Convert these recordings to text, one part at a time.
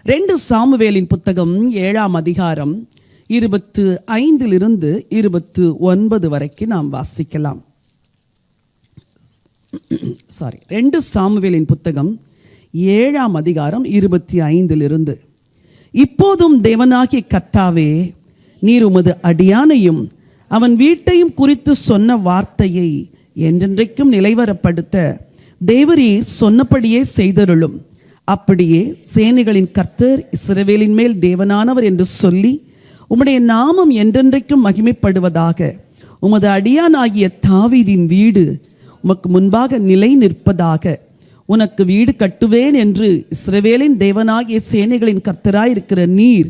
2 சாமுவேலின் புத்தகம் 7ஆம் அதிகாரம் 25 29 வரைக்கும் நாம் வாசிக்கலாம். 2 சாமுவேலின் புத்தகம் 7ஆம் அதிகாரம் 25 இப்போதும் தேவனாகிய கர்த்தாவே, நீர் உமது அடியானையும் அவன் வீட்டையும் குறித்து சொன்ன வார்த்தையை என்றென்றைக்கும் நிலைவரப்படுத்த தேவரீர் சொன்னபடியே செய்தருளும். அப்படியே சேனைகளின் கர்த்தர் இஸ்ரவேலின் மேல் தேவனானவர் என்று சொல்லி உம்முடைய நாமம் என்றென்றைக்கும் மகிமைப்படுவதாக. உமது அடியானாகிய தாவீதின் வீடு உமக்கு முன்பாக நிலை நிற்பதாக. உனக்கு வீடு கட்டுவேன் என்று இஸ்ரவேலின் தேவனாகிய சேனைகளின் கர்த்தராயிருக்கிற நீர்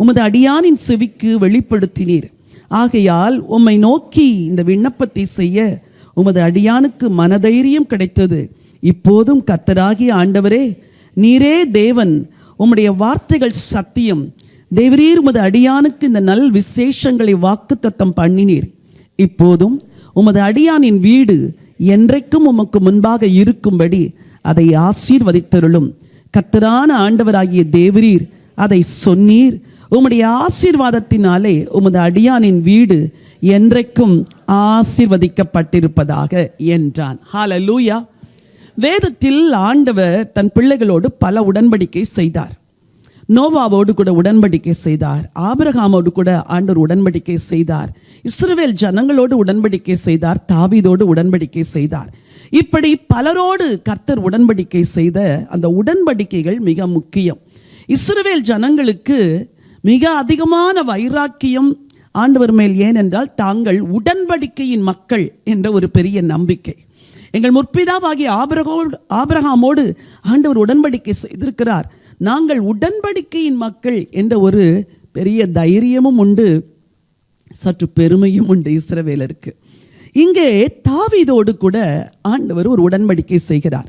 உமது அடியானின் செவிக்கு வெளிப்படுத்தினீர். ஆகையால் உம்மை நோக்கி இந்த விண்ணப்பத்தை செய்ய உமது அடியானுக்கு மனதைரியம் கிடைத்தது. இப்போதும் கர்த்தராகிய ஆண்டவரே, நீரே தேவன், உம்முடைய வார்த்தைகள் சத்தியம். தேவரீர் உமது அடியானுக்கு இந்த நல் விசேஷங்களை வாக்குத்தத்தம் பண்ணினீர். இப்போதும் உமது அடியானின் வீடு என்றைக்கும் உமக்கு முன்பாக இருக்கும்படி அதை ஆசீர்வதித்தருளும். கர்த்தரான ஆண்டவராகிய தேவரீர் அதை சொன்னீர். உம்முடைய ஆசீர்வாதத்தினாலே உமது அடியானின் வீடு என்றைக்கும் ஆசீர்வதிக்கப்பட்டிருப்பதாக என்றான். ஹல்லேலூயா. வேதத்தில் ஆண்டவர் தன் பிள்ளைகளோடு பல உடன்படிக்கை செய்தார். நோவாவோடு கூட உடன்படிக்கை செய்தார். ஆபிரகாமோடு கூட ஆண்டவர் உடன்படிக்கை செய்தார். இஸ்ரவேல் ஜனங்களோடு உடன்படிக்கை செய்தார். தாவீதோடு உடன்படிக்கை செய்தார். இப்படி பலரோடு கர்த்தர் உடன்படிக்கை செய்த அந்த உடன்படிக்கைகள் மிக முக்கியம். இஸ்ரவேல் ஜனங்களுக்கு மிக அதிகமான வைராக்கியம் ஆண்டவர் மேல். ஏனென்றால் தாங்கள் உடன்படிக்கையின் மக்கள் என்ற ஒரு பெரிய நம்பிக்கை. எங்கள் முற்பிதாவாகிய ஆபிரகாமோடு ஆண்டவர் உடன்படிக்கை செய்திருக்கிறார். நாங்கள் உடன்படிக்கையின் மக்கள் என்ற ஒரு பெரிய தைரியமும் உண்டு, சற்று பெருமையும் உண்டு இஸ்ரவேலருக்கு. இங்கே தாவீதோடு கூட ஆண்டவர் ஒரு உடன்படிக்கை செய்கிறார்.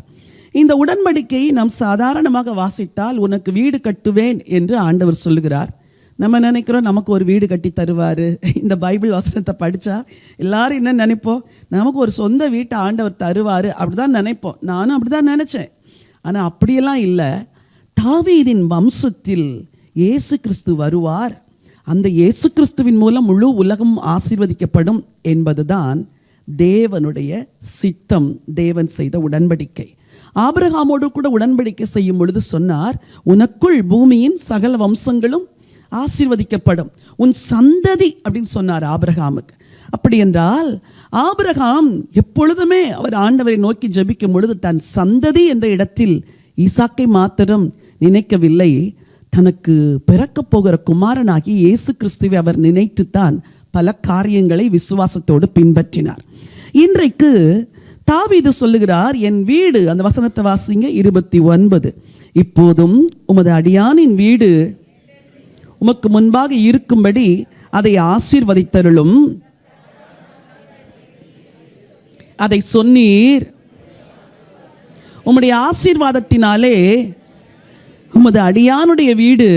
இந்த உடன்படிக்கையை நாம் சாதாரணமாக வாசித்தால் உனக்கு வீடு கட்டுவேன் என்று ஆண்டவர் சொல்லுகிறார். நம்ம நினைக்கிறோம் நமக்கு ஒரு வீடு கட்டி தருவார். இந்த பைபிள் வசனத்தை படித்தா எல்லாரும் என்ன நினைப்போம், நமக்கு ஒரு சொந்த வீட்டை ஆண்டவர் தருவார் அப்படி தான் நினைப்போம். நானும் அப்படி தான் நினச்சேன். ஆனால் அப்படியெல்லாம் இல்லை. தாவீதின் வம்சத்தில் இயேசு கிறிஸ்து வருவார். அந்த இயேசு கிறிஸ்துவின் மூலம் முழு உலகம் ஆசீர்வதிக்கப்படும் என்பது தான் தேவனுடைய சித்தம். தேவன் செய்த உடன்படிக்கை. ஆபிரகாமோடு கூட உடன்படிக்கை செய்யும் பொழுது சொன்னார், உனக்குள் பூமியின் சகல வம்சங்களும் ஆசீர்வதிக்கப்படும், உன் சந்ததி அப்படின்னு சொன்னார் ஆபிரகாமுக்கு. அப்படி என்றால் ஆபிரகாம் எப்பொழுதுமே அவர் ஆண்டவரை நோக்கி ஜெபிக்கும் பொழுது தன் சந்ததி என்ற இடத்தில் ஈசாக்கை மாத்திரம் நினைக்கவில்லை, தனக்கு பிறக்கப் போகிற குமாரனாகி இயேசு கிறிஸ்துவை அவர் நினைத்துத்தான் பல காரியங்களை விசுவாசத்தோடு பின்பற்றினார். இன்றைக்கு தாவீது சொல்லுகிறார், என் வீடு, அந்த வசனத்தை வாசிங்க 29, இப்போதும் உமது அடியானின் வீடு உமக்கு முன்பாக இருக்கும்படி அதை ஆசீர்வதித்தருளும். அதை சொன்னீர். உம்முடைய ஆசீர்வாதத்தினாலே உமது அடியானுடைய வீடு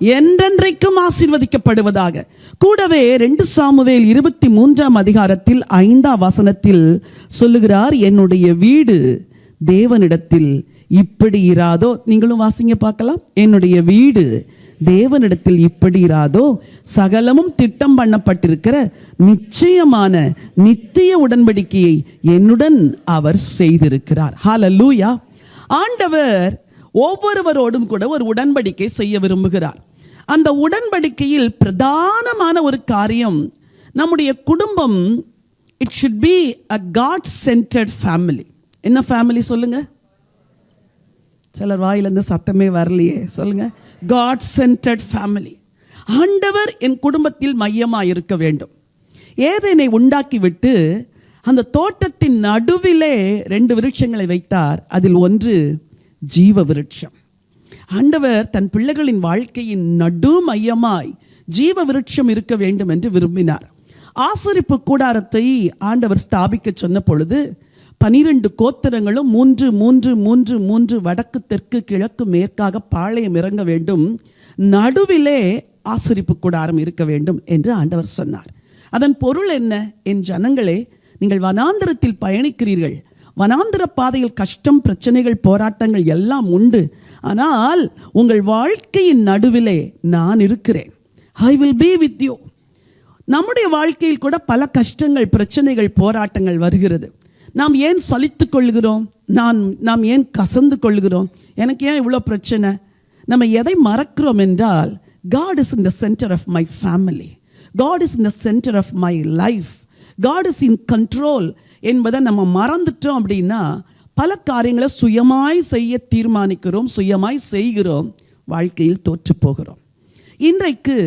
என்றென்றைக்கும் ஆசீர்வதிக்கப்படுவதாக. கூடவே 2 சாமுவேல் 23ஆம் அதிகாரத்தில் 5ஆம் வசனத்தில் சொல்லுகிறார், என்னுடைய வீடு தேவனிடத்தில் இப்படி இராதோ. நீங்களும் வாசிங்க பார்க்கலாம். என்னுடைய வீடு தேவனிடத்தில் இப்படி இராதோ, சகலமும் திட்டம் பண்ணப்பட்டிருக்கிற நிச்சயமான நித்திய உடன்படிக்கையை என்னுடன் அவர் செய்திருக்கிறார். ஹல்லேலூயா. ஆண்டவர் ஒவ்வொருவரோடும் கூட ஒரு உடன்படிக்கை செய்ய விரும்புகிறார். அந்த உடன்படிக்கையில் பிரதானமான ஒரு காரியம், நம்முடைய குடும்பம் it should be a God centred family. என்ன ஃபேமிலி சொல்லுங்க? சிலர் வாயிலிருந்து சத்தமே வரலையே, சொல்லுங்க. God centred family. ஆண்டவர் என் குடும்பத்தில் மையமாக இருக்க வேண்டும். ஏதேனை உண்டாக்கிவிட்டு அந்த தோட்டத்தின் நடுவிலே 2 விருட்சங்களை வைத்தார். அதில் ஒன்று ஜீவ விருட்சம். ஆண்டவர் தன் பிள்ளைகளின் வாழ்க்கையின் நடு மையமாய் ஜீவ விருட்சம் இருக்க வேண்டும் என்று விரும்பினார். ஆசரிப்பு கூடாரத்தை ஆண்டவர் ஸ்தாபிக்க சொன்ன பொழுது 12 கோத்திரங்களும் 3 3 3 3 வடக்கு தெற்கு கிழக்கு மேற்காக பாளையம் இறங்க வேண்டும். நடுவிலே ஆசரிப்பு கூடாரம் இருக்க வேண்டும் என்று ஆண்டவர் சொன்னார். அதன் பொருள் என்ன? என் ஜனங்களே, நீங்கள் வனாந்தரத்தில் பயணிக்கிறீர்கள். வனாந்திர பாதையில் கஷ்டம், பிரச்சனைகள், போராட்டங்கள் எல்லாம் உண்டு. ஆனால் உங்கள் வாழ்க்கையின் நடுவிலே நான் இருக்கிறேன். I will be with you. நம்முடைய வாழ்க்கையில் கூட பல கஷ்டங்கள், பிரச்சனைகள், போராட்டங்கள் வருகிறது. நாம் ஏன் சலித்து கொள்கிறோம்? நாம் ஏன் கசந்து கொள்கிறோம்? எனக்கு ஏன் இவ்வளோ பிரச்சனை? நம்ம எதை மறக்கிறோம் என்றால், God is in the center of my family. God is in the center of my life. God is in control என்பதை நம்ம மறந்துட்டோம் அப்படின்னா பல காரியங்களை சுயமாய் செய்ய தீர்மானிக்கிறோம், சுயமாய் செய்கிறோம், வாழ்க்கையில் தோற்று போகிறோம். இன்றைக்கு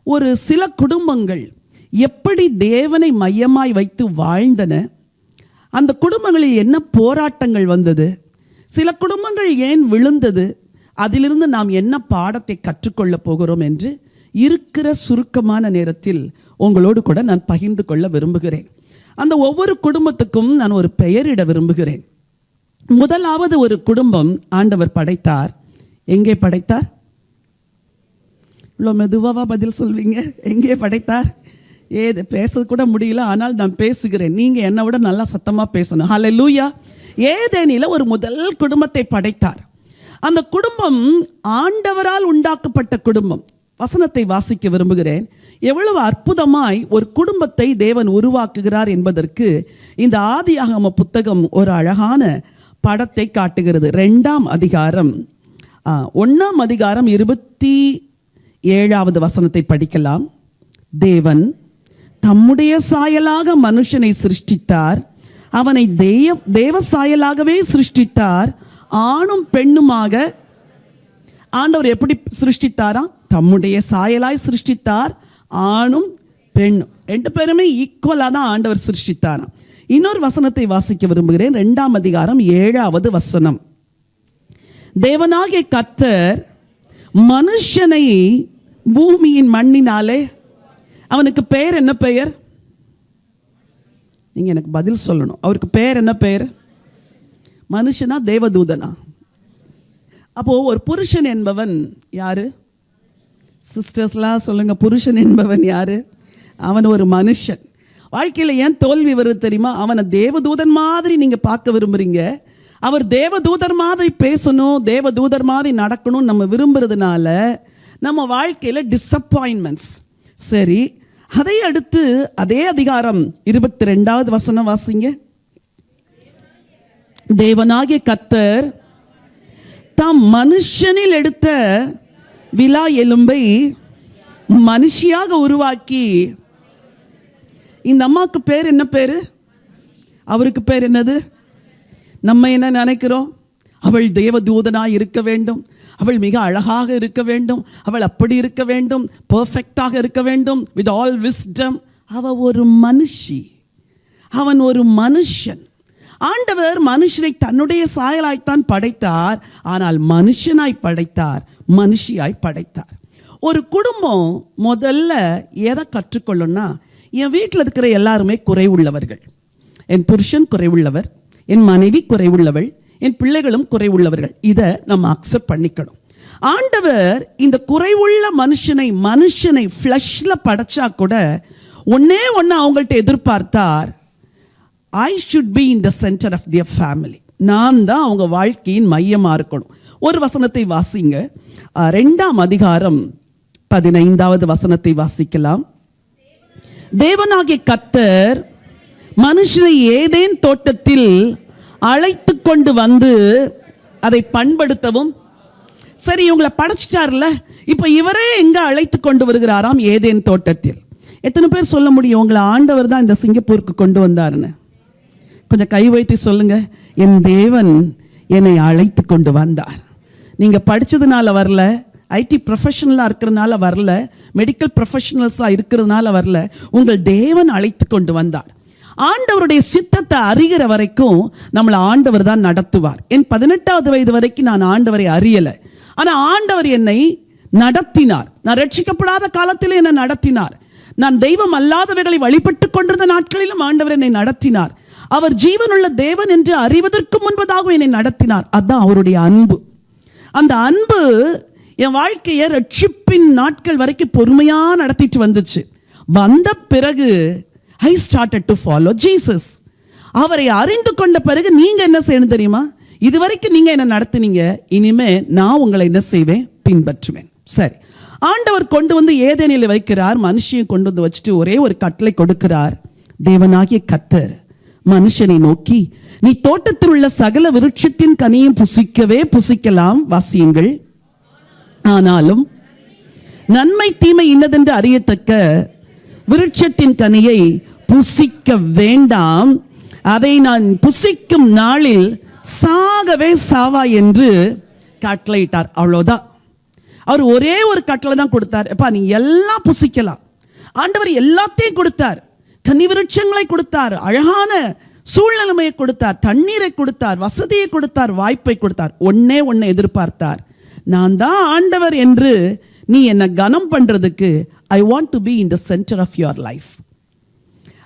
ஒரு சில குடும்பங்கள் எப்படி தேவனை மையமாய் வைத்து வாழ்ந்தன, அந்த குடும்பங்களில் என்ன போராட்டங்கள் வந்தது, சில குடும்பங்கள் ஏன் விழுந்தது, அதிலிருந்து நாம் என்ன பாடத்தை கற்றுக்கொள்ள போகிறோம் என்று இருக்கிற சுருக்கமான நேரத்தில் உங்களோடு கூட நான் பகிர்ந்து கொள்ள விரும்புகிறேன். அந்த ஒவ்வொரு குடும்பத்துக்கும் நான் ஒரு பெயரிட விரும்புகிறேன். முதலாவது ஒரு குடும்பம் ஆண்டவர் படைத்தார். எங்கே படைத்தார்? இவ்வளோ மெதுவாக பதில் சொல்வீங்க. எங்கே படைத்தார்? பேச கூட முடியல, ஆனால் நான் பேசுகிறேன். நீங்கள் என்னை விட நல்லா சத்தமாக பேசணும். ஹல்லேலூயா. ஏதேனில ஒரு முதல் குடும்பத்தை படைத்தார். அந்த குடும்பம் ஆண்டவரால் உண்டாக்கப்பட்ட குடும்பம். வசனத்தை வாசிக்க விரும்புகிறேன். எவ்வளவு அற்புதமாய் ஒரு குடும்பத்தை தேவன் உருவாக்குகிறார் என்பதற்கு இந்த ஆதியாகம புத்தகம் ஒரு அழகான படத்தை காட்டுகிறது. 2ஆம் அதிகாரம் 1ஆம் அதிகாரம் 27வது வசனத்தை படிக்கலாம். தேவன் தம்முடைய சாயலாக மனுஷனை சிருஷ்டித்தார், அவனை தேவ சாயலாகவே சிருஷ்டித்தார், ஆணும் பெண்ணுமாக. ஆண்டவர் எப்படி சிருஷ்டித்தாரா? தம்முடைய சாயலாய் சிருஷ்டித்தார், ஆணும் பெண்ணும் 2 பேருமே ஈக்குவலாக தான் ஆண்டவர் சிருஷ்டித்தாராம். இன்னொரு வசனத்தை வாசிக்க விரும்புகிறேன். 2ஆம் அதிகாரம் 7வது வசனம். தேவனாகிய கர்த்தர் மனுஷனை பூமியின் மண்ணினாலே, அவனுக்கு பெயர் என்ன பெயர்? நீங்கள் எனக்கு பதில் சொல்லணும். அவருக்கு பெயர் என்ன பெயர்? மனுஷனா தேவதூதனா? அப்போது ஒரு புருஷன் என்பவன் யாரு? சிஸ்டர்ஸ்லாம் சொல்லுங்க, புருஷன் என்பவன் யாரு? அவன் ஒரு மனுஷன். வாழ்க்கையில் ஏன் தோல்வி வருது தெரியுமா? அவனை தேவதூதன் மாதிரி நீங்கள் பார்க்க விரும்புகிறீங்க. அவர் தேவதூதர் மாதிரி பேசணும், தேவதூதர் மாதிரி நடக்கணும் நம்ம விரும்புறதுனால நம்ம வாழ்க்கையில் டிஸப்பாயின்மெண்ட்ஸ். சரி, அதை அடுத்து அதே அதிகாரம் 22வது வசனம் வாசிங்க. தேவனாகிய கர்த்தர் தாம் மனுஷனில் எடுத்த விலா எலும்பை மனுஷியாக உருவாக்கி. இந்த அம்மாவுக்கு பேர் என்ன பேரு? அவருக்கு பேர் என்னது? நம்ம என்ன நினைக்கிறோம்? அவள் தேவதூதனாய் இருக்க வேண்டும், அவள் மிக அழகாக இருக்க வேண்டும், அவள் அப்படி இருக்க வேண்டும், பர்ஃபெக்டாக இருக்க வேண்டும், வித் ஆல் விஸ்டம். அவள் ஒரு மனுஷி, அவன் ஒரு மனுஷன். ஆண்டவர் மனுஷனை தன்னுடைய சாயலாய்த்தான் படைத்தார், ஆனால் மனுஷனாய் படைத்தார், மனுஷியாய் படைத்தார். ஒரு குடும்பம் முதல்ல எதை கற்றுக்கொள்ளும்னா, என் வீட்டில் இருக்கிற எல்லாருமே குறைவுள்ளவர்கள். என் புருஷன் குறைவுள்ளவர், என் மனைவி குறைவுள்ளவள், என் பிள்ளைகளும் குறைவுள்ளவர்கள். இதை நம்ம அக்செப்ட் பண்ணிக்கணும். ஆண்டவர் இந்த குறைவுள்ள மனுஷனை ஃப்ளஷ்ல படைச்சா கூட ஒன்னே ஒன்று அவங்கள்ட்ட எதிர்பார்த்தார். I should be in the centre of their family. நான் தான் அவங்க வாழ்க்கையின் மையமாக இருக்கணும். ஒரு வசனத்தை வாசிங்க. 2ஆம் அதிகாரம் 15வது வசனத்தை வாசிக்கலாம். தேவனாகிய கர்த்தர் மனுஷனை ஏதேன் தோட்டத்தில் அழைத்து கொண்டு வந்து அதை பண்படுத்தவும். சரி, இவங்களை படைச்சிட்டார்ல, இப்போ இவரே எங்க அழைத்து கொண்டு வருகிறாராம்? ஏதேன் தோட்டத்தில். எத்தனை பேர் சொல்ல முடியும் உங்களை ஆண்டவர் தான் இந்த சிங்கப்பூருக்கு கொண்டு வந்தாருன்னு? கொஞ்சம் கை வைத்து சொல்லுங்க. என் தேவன் என்னை அழைத்து கொண்டு வந்தார். நீங்க படிச்சதுனால வரல, ஐடி ப்ரொஃபஷனலாக இருக்கிறதுனால வரல, மெடிக்கல் ப்ரொஃபஷனல்ஸாக இருக்கிறதுனால வரல. உங்கள் தேவன் அழைத்து கொண்டு வந்தார். ஆண்டவருடைய சித்தத்தை அறிகிற வரைக்கும் நம்மளை ஆண்டவர் தான் நடத்துவார். என் 18வது வயது வரைக்கும் நான் ஆண்டவரை அறியலை, ஆனால் ஆண்டவர் என்னை நடத்தினார். நான் ரட்சிக்கப்படாத காலத்திலே என்னை நடத்தினார். நான் தெய்வம் அல்லாதவைகளை வழிபட்டு கொண்டிருந்த நாட்களிலும் ஆண்டவர் என்னை நடத்தினார். அவர் ஜீவனுள்ள தேவன் என்று அறிவதற்கு முன்பதாகவும் என்னை நடத்தினார். அதுதான் அவருடைய அன்பு. அந்த அன்பு என் வாழ்க்கையை ரட்சிப்பின் நாட்கள் வரைக்கும் பொறுமையாக நடத்திட்டு வந்துச்சு. வந்த பிறகு I started to follow Jesus. அவரை அறிந்து கொண்ட பிறகு நீங்க என்ன செய்யணும் தெரியுமா? இதுவரைக்கும் நீங்க என்ன நடத்துனீங்க, இனிமே நான் உங்களை என்ன செய்வேன், பின்பற்றுவேன். சரி, ஆண்டவர் கொண்டு வந்து ஏதேனில் வைக்கிறார். மனுஷியை கொண்டு வந்து வச்சுட்டு ஒரே ஒரு கட்டளை கொடுக்கிறார். தேவனாகிய கர்த்தர் மனுஷனை நோக்கி, நீ தோட்டத்தில் உள்ள சகல விருட்சத்தின் கனியும் புசிக்கவே புசிக்கலாம், வாசியுங்கள். ஆனாலும் நன்மை தீமை இன்னதென்று அறியத்தக்க விருட்சத்தின் கனியை புசிக்க வேண்டாம், அதை நான் புசிக்கும் நாளில் சாகவே சாவா என்று கட்டளையிட்டார். அவ்வளோதான். அவர் ஒரே ஒரு கட்டளை தான் கொடுத்தார். எப்பா, நீ எல்லாம் புசிக்கலாம். ஆண்டவர் எல்லாத்தையும் கொடுத்தார். கனி விருட்சங்களை கொடுத்தார், அழகான சூழ்நிலைமையை கொடுத்தார், தண்ணீரை கொடுத்தார், வசதியை கொடுத்தார், வாய்ப்பை கொடுத்தார். ஒன்னே ஒன்று எதிர்பார்த்தார். நான் தான் ஆண்டவர் என்று நீ என்னை கனம் பண்றதுக்கு I want to be in the centre of your life.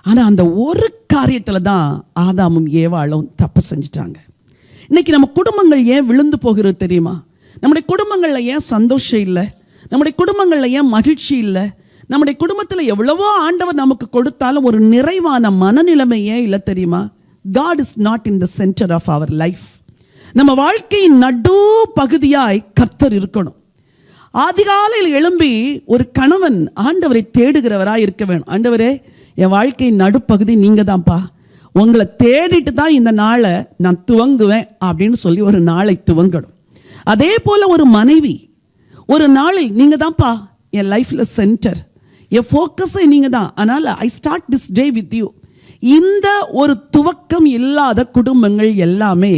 ஆனால் அந்த ஒரு காரியத்தில் தான் ஆதாமும் ஏவாளும் தப்பு செஞ்சிட்டாங்க. இன்னைக்கு நம்ம குடும்பங்கள் ஏன் விழுந்து போகிறது தெரியுமா? நம்முடைய குடும்பங்களில் ஏன் சந்தோஷம் இல்லை? நம்முடைய குடும்பங்களில் ஏன் மகிழ்ச்சி இல்லை? நம்முடைய குடும்பத்தில் எவ்வளவோ ஆண்டவர் நமக்கு கொடுத்தாலும் ஒரு நிறைவான மனநிலைமை ஏன் இல்லை தெரியுமா? God is not in the center of our life. நம்ம வாழ்க்கையின் நடு பகுதியாய் கர்த்தர் இருக்கணும். அதிகாலையில் எழும்பி ஒரு கணவன் ஆண்டவரை தேடுகிறவராய் இருக்க வேணும். ஆண்டவரே, என் வாழ்க்கையின் நடுப்பகுதி நீங்க தான்ப்பா, உங்களை தேடிட்டு தான் இந்த நாளை நான் துவங்குவேன் அப்படின்னு சொல்லி ஒரு நாளை துவங்கணும். அதே போல ஒரு மனைவி ஒரு நாளில் நீங்க தான்ப்பா என் லைஃப்ல சென்டர், என் ஃபோக்கஸை நீங்க தான், அதனால I start this day with you. இந்த ஒரு துவக்கம் இல்லாத குடும்பங்கள் எல்லாமே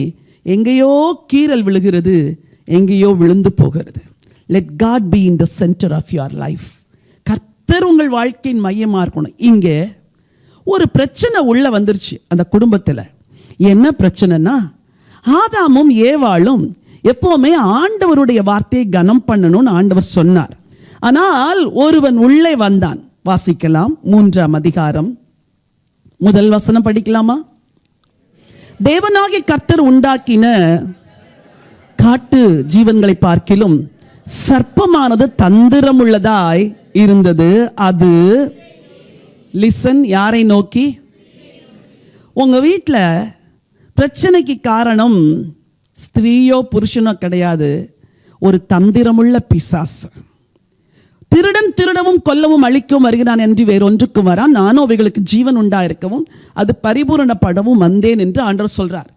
எங்கேயோ கீறல் விழுகிறது, எங்கேயோ விழுந்து போகிறது. Let God be in the centre of your life. கர்த்தர் உங்கள் வாழ்க்கையின் மையமாக இருக்கணும். இங்கே ஒரு பிரச்சனை உள்ள வந்துருச்சு அந்த குடும்பத்தில். என்ன பிரச்சனைனா, ஆதாமும் ஏவாளும் எப்போவுமே ஆண்டவருடைய வார்த்தையை கனம் பண்ணணும்னு ஆண்டவர் சொன்னார். ஆனால் ஒருவன் உள்ளே வந்தான். வாசிக்கலாம், 3ஆம் அதிகாரம் 1 வசனம் படிக்கலாமா? தேவனாகிய கர்த்தர் உண்டாக்கின காட்டு ஜீவன்களை பார்க்கிலும் சர்ப்பமானது தந்திரமுள்ளதாய் இருந்தது. அது லிசன், யாரை நோக்கி? உங்க வீட்டில் பிரச்சனைக்கு காரணம் ஸ்திரீயோ புருஷனோ கிடையாது, ஒரு தந்திரமுள்ள பிசாசு. திருடன் திருடவும் கொல்லவும் அழிக்கவும் வருகிறான் என்று வேறொன்றுக்கும் வரான், நானும் அவைகளுக்கு ஜீவன் உண்டாயிருக்கவும் அது பரிபூரணப்படவும் வந்தேன் என்று ஆண்டவர் சொல்றார்.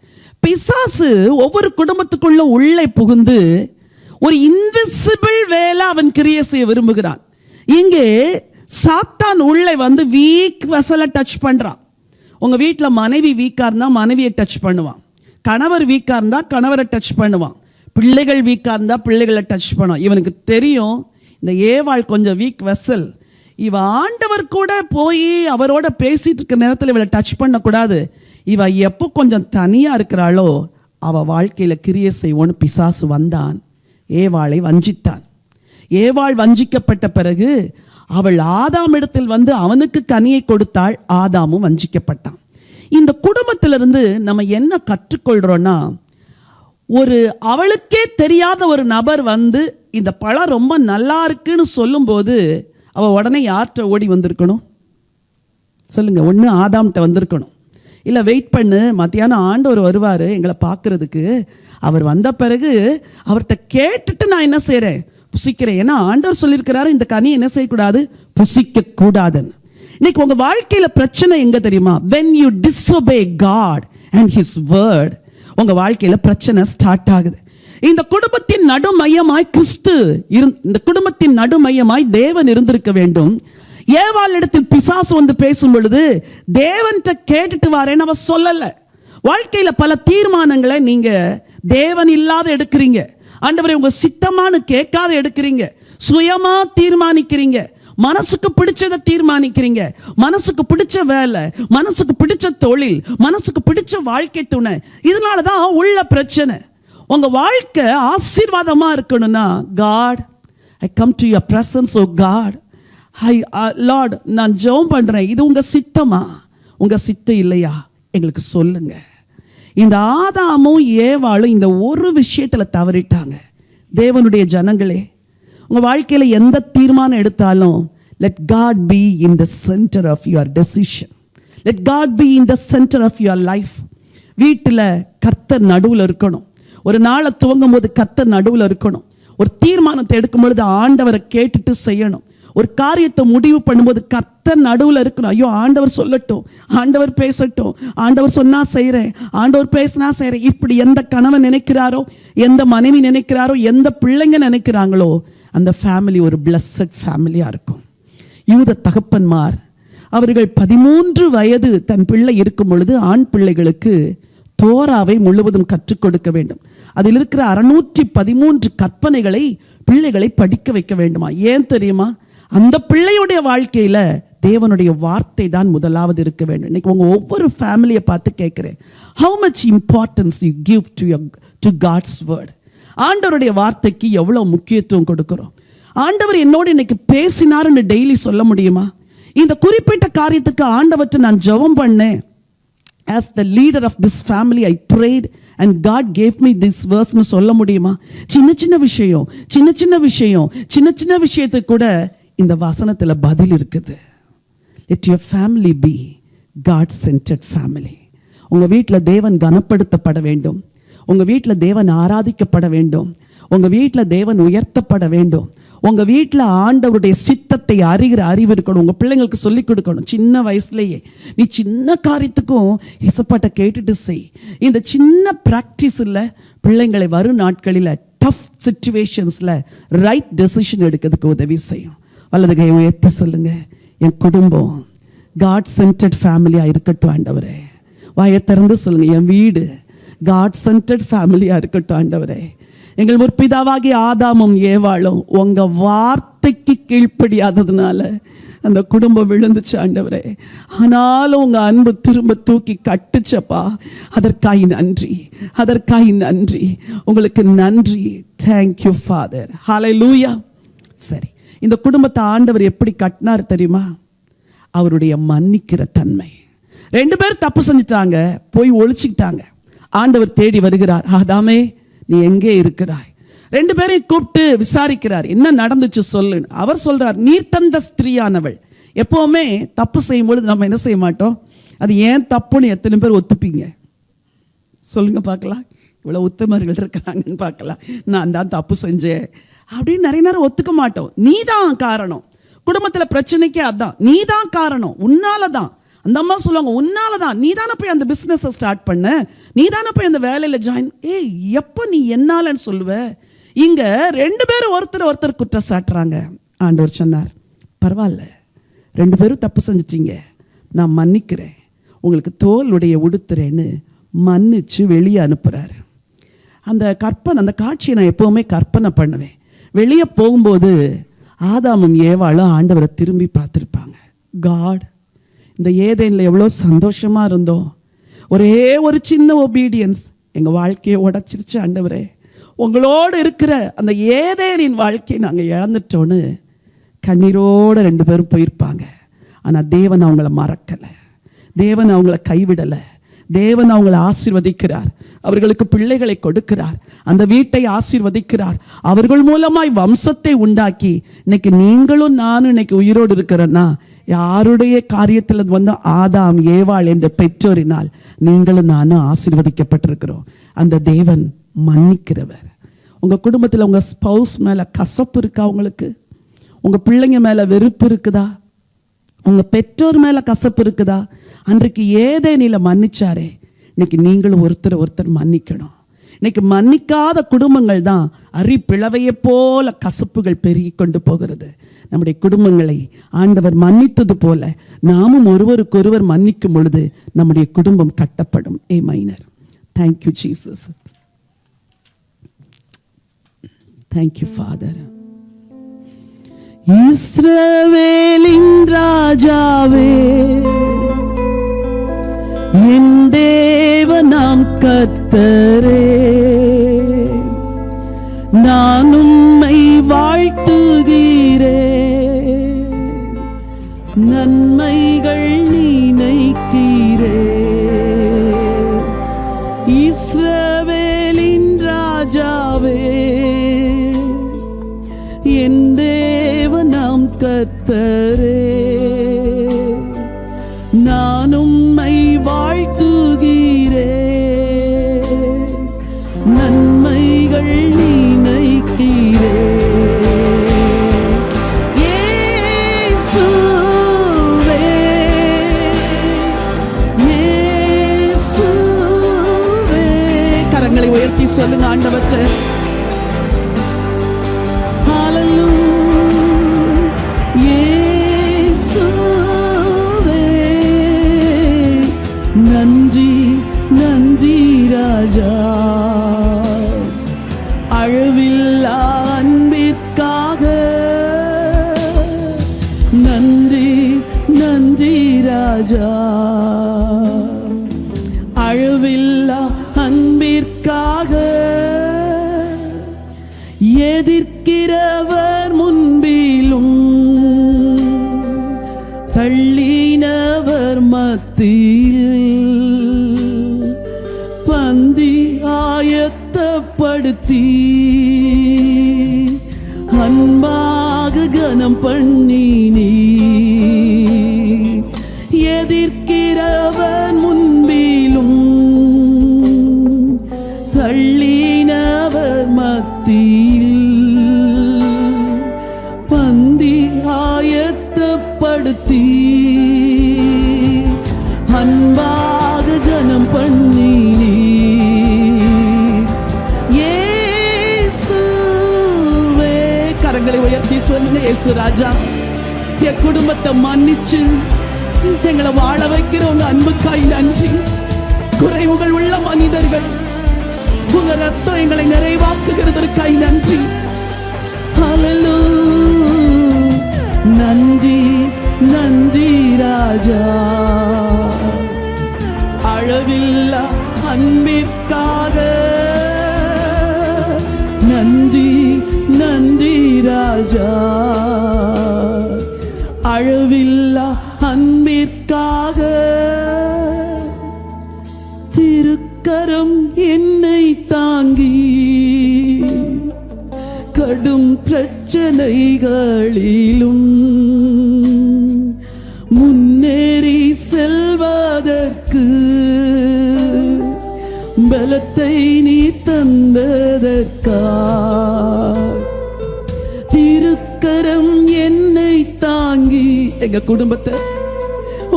பிசாசு ஒவ்வொரு குடும்பத்துக்குள்ள உள்ளே புகுந்து ஒரு இன்விசிபிள் வேலை அவன் கிரியை செய்ய விரும்புகிறான். இங்கே சாத்தான் உள்ளே வந்து வீக் வெசலை டச் பண்றான். உங்க வீட்டில் மனைவி வீக்கா இருந்தா மனைவியை டச் பண்ணுவான், கணவர் வீக்கா இருந்தா கணவரை டச் பண்ணுவான், பிள்ளைகள் வீக்கா இருந்தா பிள்ளைகளை டச் பண்ணுவான். இவனுக்கு தெரியும் இந்த ஏவாள் கொஞ்சம் வீக் வெசல், இவ ஆண்டவர் கூட போய் அவரோட பேசிட்டு இருக்க நேரத்தில் இவளை டச் பண்ணக்கூடாது, இவ எப்போ கொஞ்சம் தனியாக இருக்கிறாளோ அவள் வாழ்க்கையில் கிரியை செய்வோன்னு பிசாசு வந்தான், ஏவாளை வஞ்சித்தான். ஏவாள் வஞ்சிக்கப்பட்ட பிறகு அவள் ஆதாம் இடத்தில் வந்து அவனுக்கு கனியை கொடுத்தாள், ஆதாமும் வஞ்சிக்கப்பட்டான். இந்த குடும்பத்திலிருந்து நம்ம என்ன கற்றுக்கொள்கிறோன்னா, ஒரு அவளுக்கே தெரியாத ஒரு நபர் வந்து இந்த பழம் ரொம்ப நல்லா இருக்குன்னு சொல்லும்போது அவள் உடனே யார்கிட்ட ஓடி வந்திருக்கணும் சொல்லுங்க? ஒன்று ஆதாம்கிட்ட வந்திருக்கணும், இல்லை வெயிட் பண்ணு, மத்தியானம் ஆண்டவர் வருவார் எங்களை பார்க்குறதுக்கு, அவர் வந்த பிறகு அவர்கிட்ட கேட்டுட்டு நான் என்ன செய்கிறேன், புசிக்கிறேன். ஏன்னா ஆண்டவர் சொல்லியிருக்கிறாரு இந்த கனி என்ன செய்யக்கூடாது, புசிக்க கூடாதுன்னு. இன்னைக்கு உங்கள் வாழ்க்கையில் பிரச்சனை எங்கே தெரியுமா? when you disobey God and his word, உங்கள் வாழ்க்கையில் பிரச்சனை ஸ்டார்ட் ஆகுது. இந்த குடும்பத்தின் நடுமையமாய் கிறிஸ்து இந்த குடும்பத்தின் நடுமையமாய் தேவன் இருந்திருக்க வேண்டும். ஏவாள் இடத்தில் பிசாசு வந்து பேசும் பொழுது தேவன்கிட்ட கேட்டுட்டு வாரேன்னு அவ சொல்லல. வாழ்க்கையில் பல தீர்மானங்களை நீங்க தேவன் இல்லாத எடுக்கிறீங்க, ஆண்டவரே உங்க சித்தமானு கேட்காத எடுக்கிறீங்க, சுயமா தீர்மானிக்கிறீங்க, மனசுக்கு பிடிச்சதை தீர்மானிக்கிறீங்க, மனசுக்கு பிடிச்ச வேலை, மனசுக்கு பிடிச்ச தொழில், மனசுக்கு பிடிச்ச வாழ்க்கை துணை. இதனாலதான் உள்ள பிரச்சனை. உங்க வாழ்க்கை ஆசீர்வாதமா இருக்கணும்னா, God, I come to your presence, oh God, Lord, நான் ஜெபம் பண்றேன், இது உங்க சித்தமா, உங்க சித்தம் இல்லையா எங்களுக்கு சொல்லுங்க. இந்த ஆதாமும் ஏவாளும் இந்த ஒரு விஷயத்துல தவறிட்டாங்க. தேவனுடைய ஜனங்களே, உங்க வாழ்க்கையில எந்த தீர்மானம் எடுத்தாலும் let God be in the center of your decision. Let God be in the centre of your life. வீட்டில் கர்த்தர் நடுவில் இருக்கணும். ஒரு நாளை துவங்கும் போது கர்த்தர் நடுவில் இருக்கணும். ஒரு தீர்மானத்தை எடுக்கும் பொழுது ஆண்டவரை கேட்டுட்டு செய்யணும். ஒரு காரியத்தை முடிவு பண்ணும்போது கர்த்தர் நடுவில் இருக்கணும். ஐயோ, ஆண்டவர் சொல்லட்டும், ஆண்டவர் பேசட்டும், ஆண்டவர் சொன்னா செய்கிறேன், ஆண்டவர் பேசினா செய்கிறேன். இப்படி எந்த கணவன் நினைக்கிறாரோ, எந்த மனைவி நினைக்கிறாரோ, எந்த பிள்ளைங்க நினைக்கிறாங்களோ, அந்த ஃபேமிலி ஒரு பிளஸட் ஃபேமிலியாக இருக்கும். யூத தகப்பன்மார் அவர்கள் 13 வயது தன் பிள்ளை இருக்கும் பொழுது ஆண் பிள்ளைகளுக்கு தோராவை முழுவதும் கற்றுக் கொடுக்க வேண்டும். அதில் இருக்கிற 613 கற்பனைகளை பிள்ளைகளை படிக்க வைக்க வேண்டுமா? ஏன் தெரியுமா? அந்த பிள்ளையுடைய வாழ்க்கையில தேவனுடைய வார்த்தை தான் முதலாவது இருக்க வேண்டும். இன்னைக்கு உங்க ஒவ்வொரு ஃபேமிலியை பார்த்து கேட்கிறேன், how much importance you give to God's word? ஆண்டவருடைய வார்த்தைக்கு எவ்வளவு முக்கியத்துவம் கொடுக்கிறோம்? ஆண்டவர் என்னோடு இன்னைக்கு பேசினார்னு டெய்லி சொல்ல முடியுமா? இந்த குறிப்பிட்ட காரியத்துக்கு ஆண்டவற்றை நான் ஜெபம் பண்ணேன். As the leader of this family, I prayed and God gave me this verse னு சொல்ல முடியுமா? சின்ன விஷயத்துக்கு கூட இந்த வசனத்துல பதில் இருக்குது. Let your family be God-centered family. உங்க வீட்டில் தேவன் கனப்படுத்தப்பட வேண்டும். உங்க வீட்டில் தேவன் ஆராதிக்கப்பட வேண்டும். உங்க வீட்டில் தேவன் உயர்த்தப்பட வேண்டும். உங்கள் வீட்டில் ஆண்டவருடைய சித்தத்தை அறிகிற அறிவு இருக்கணும். உங்கள் பிள்ளைங்களுக்கு சொல்லிக் கொடுக்கணும். சின்ன வயசுலேயே நீ சின்ன காரியத்துக்கும் இசப்பாட்டை கேட்டுட்டு செய். இந்த சின்ன ப்ராக்டிஸில் பிள்ளைங்களை வரும் நாட்களில் டஃப் சிச்சுவேஷன்ஸில் ரைட் டெசிஷன் எடுக்கிறதுக்கு உதவி செய்யும். வலது கையை உயர்த்தி சொல்லுங்க, என் குடும்பம் காட் சென்டர்ட் ஃபேமிலியாக இருக்கட்டும் ஆண்டவரே. வாயை திறந்து சொல்லுங்க, என் வீடு காட் சென்டர்ட் ஃபேமிலியாக இருக்கட்டும் ஆண்டவரே. எங்கள் முற்பிதாவாகிய ஆதாமும் ஏவாளும் உங்க வார்த்தைக்கு கீழ்ப்படியாததுனால அந்த குடும்பம் விழுந்துச்சு ஆண்டவரே. ஆனாலும் உங்க அன்பு திரும்ப தூக்கி கட்டுச்சப்பா. அதற்காய் நன்றி, அதற்காய் நன்றி, உங்களுக்கு நன்றி. Thank you father. ஹல்லேலூயா. சரி, இந்த குடும்பத்தை ஆண்டவர் எப்படி கட்டினார் தெரியுமா? அவருடைய மன்னிக்கிற தன்மை. 2 பேர் தப்பு செஞ்சிட்டாங்க, போய் ஒழிச்சுக்கிட்டாங்க. ஆண்டவர் தேடி வருகிறார். ஆதாமே, நீ எங்கே இருக்கிறாய்? 2 பேரையும் கூப்பிட்டு விசாரிக்கிறார், என்ன நடந்துச்சு சொல்லு. அவர் சொல்றார், நீர் தந்த ஸ்திரீயானவள். எப்பவுமே தப்பு செய்யும் பொழுது நம்ம என்ன செய்ய மாட்டோம்? அது ஏன் தப்புன்னு எத்தனை பேர் ஒத்துப்பீங்க சொல்லுங்க பார்க்கலாம். இவ்வளோ உத்தமர்கள் இருக்கிறாங்கன்னு பார்க்கலாம். நான் தான் தப்பு செஞ்சேன் அப்படின்னு நிறைய நேரம் ஒத்துக்க மாட்டோம். நீ தான் காரணம், குடும்பத்தில் பிரச்சனைக்கே அதான், நீ தான் காரணம், உன்னால தான். அந்த அம்மா சொல்லுவாங்க, உன்னால தான், நீ தானே போய் அந்த பிஸ்னஸை ஸ்டார்ட் பண்ண, நீ தானே போய் அந்த வேலையில் ஜாயின். எப்போ நீ என்னாலன்னு சொல்லுவ? இங்கே 2 பேரும் ஒருத்தர் குற்றம் சாட்டுறாங்க. ஆண்டவர் சொன்னார், பரவாயில்ல, 2 பேரும் தப்பு செஞ்சிட்டீங்க, நான் மன்னிக்கிறேன், உங்களுக்கு தோல் உடைய உடுத்துறேன்னு மன்னிச்சு வெளியே அனுப்புகிறாரு. அந்த காட்சியை நான் எப்போவுமே கற்பனை பண்ணுவேன். வெளியே போகும்போது ஆதாமும் ஏவாளும் ஆண்டவரை திரும்பி பார்த்துருப்பாங்க. காட், இந்த ஏதேனில் எவ்வளோ சந்தோஷமாக இருந்தோம், ஒரே ஒரு சின்ன ஒபீடியன்ஸ் எங்கள் வாழ்க்கையை உடைச்சிருச்சு ஆண்டவரே. உங்களோடு இருக்கிற அந்த ஏதேனின் வாழ்க்கையை நாங்கள் இழந்துட்டோன்னு கண்ணீரோடு 2 பேரும் போயிருப்பாங்க. ஆனால் தேவன் அவங்கள மறக்கலை, தேவன் அவங்கள கைவிடலை, தேவன் அவங்களை ஆசீர்வதிக்கிறார், அவர்களுக்கு பிள்ளைகளை கொடுக்கிறார், அந்த வீட்டை ஆசீர்வதிக்கிறார், அவர்கள் மூலமாய் வம்சத்தை உண்டாக்கி இன்னைக்கு நீங்களும் நானும் இன்னைக்கு உயிரோடு இருக்கிறோன்னா யாருடைய காரியத்தில் வந்து ஆதாம் ஏவாள் என்ற பெற்றோரினால் நீங்களும் நானும் ஆசீர்வதிக்கப்பட்டிருக்கிறோம். அந்த தேவன் மன்னிக்கிறவர். உங்கள் குடும்பத்தில் உங்கள் ஸ்பௌஸ் மேலே கசப்பு இருக்கா? உங்களுக்கு உங்கள் பிள்ளைங்க மேலே வெறுப்பு இருக்குதா? உங்கள் பெற்றோர் மேலே கசப்பு இருக்குதா? அன்றைக்கு ஏதேனில் மன்னிச்சாரே, இன்னைக்கு நீங்களும் ஒருத்தர் மன்னிக்கணும். இன்னைக்கு மன்னிக்காத குடும்பங்கள் தான் அரிப்பிளவையை போல கசப்புகள் பெருகி கொண்டு போகிறது. நம்முடைய குடும்பங்களை ஆண்டவர் மன்னித்தது போல நாமும் ஒருவருக்கொருவர் மன்னிக்கும் பொழுது நம்முடைய குடும்பம் கட்டப்படும். ஏ minor, thank you Jesus, thank you father. இஸ்ரவேலின் ராஜாவே, என் தேவனாம் கர்த்தரே, நான் உம்மை வாழ்த்துகிறேன், நன்மைகள் நினைக்கிறேன். இஸ்ரவேலின் ராஜாவே, என் தேவனாம் கர்த்தரே, நானும் கரங்களை உயர்த்தி சொல்லுங்க ஆண்டவரே. நன்றி நன்றி ராஜா, அழவில்லா அன்பிற்காக நன்றி நன்றி ராஜா, அழவில்லா அன்பிற்காக. எதிர்க்கிறவர் முன்பிலும் தள்ளினவர் மத்தியில் பந்தி ஆயத்தப்படுத்தி அன்பாக கனம் பண்ணினீ. எதிர்க்கிறவன் முன்பிலும் தள்ளினவர் மத்தியில் பந்தி ஆயத்தப்படுத்தி அன்பாக கனம் பண்ணினீ. இயேசுவே, கரங்களை உயர்த்தி சொல்லுங்க. இயேசு ராஜா, என் குடும்பத்தை மன்னிச்சு எங்களை வாழ வைக்கிற உங்க அன்புக்காய் நன்றி. குறைவுகள் உள்ள மனிதர்கள், உங்க ரத்தம் எங்களை நிறைவாக்குகிறதற்காய் நன்றி. ஹல்லேலூயா, நன்றி நன்றி ராஜா, அளவில்லா அன்பிற்காக நன்றி நன்றி ராஜா, அளவில்லா அன்பிற்காக. திருக்கரம் என்னை தாங்கி கடும் பிரச்சனைகளிலும் முன்னேறி செல்வதற்கு பலத்தை நீ தந்ததற்கா. திருக்கரம் என்னை தாங்கி, எங்க குடும்பத்தை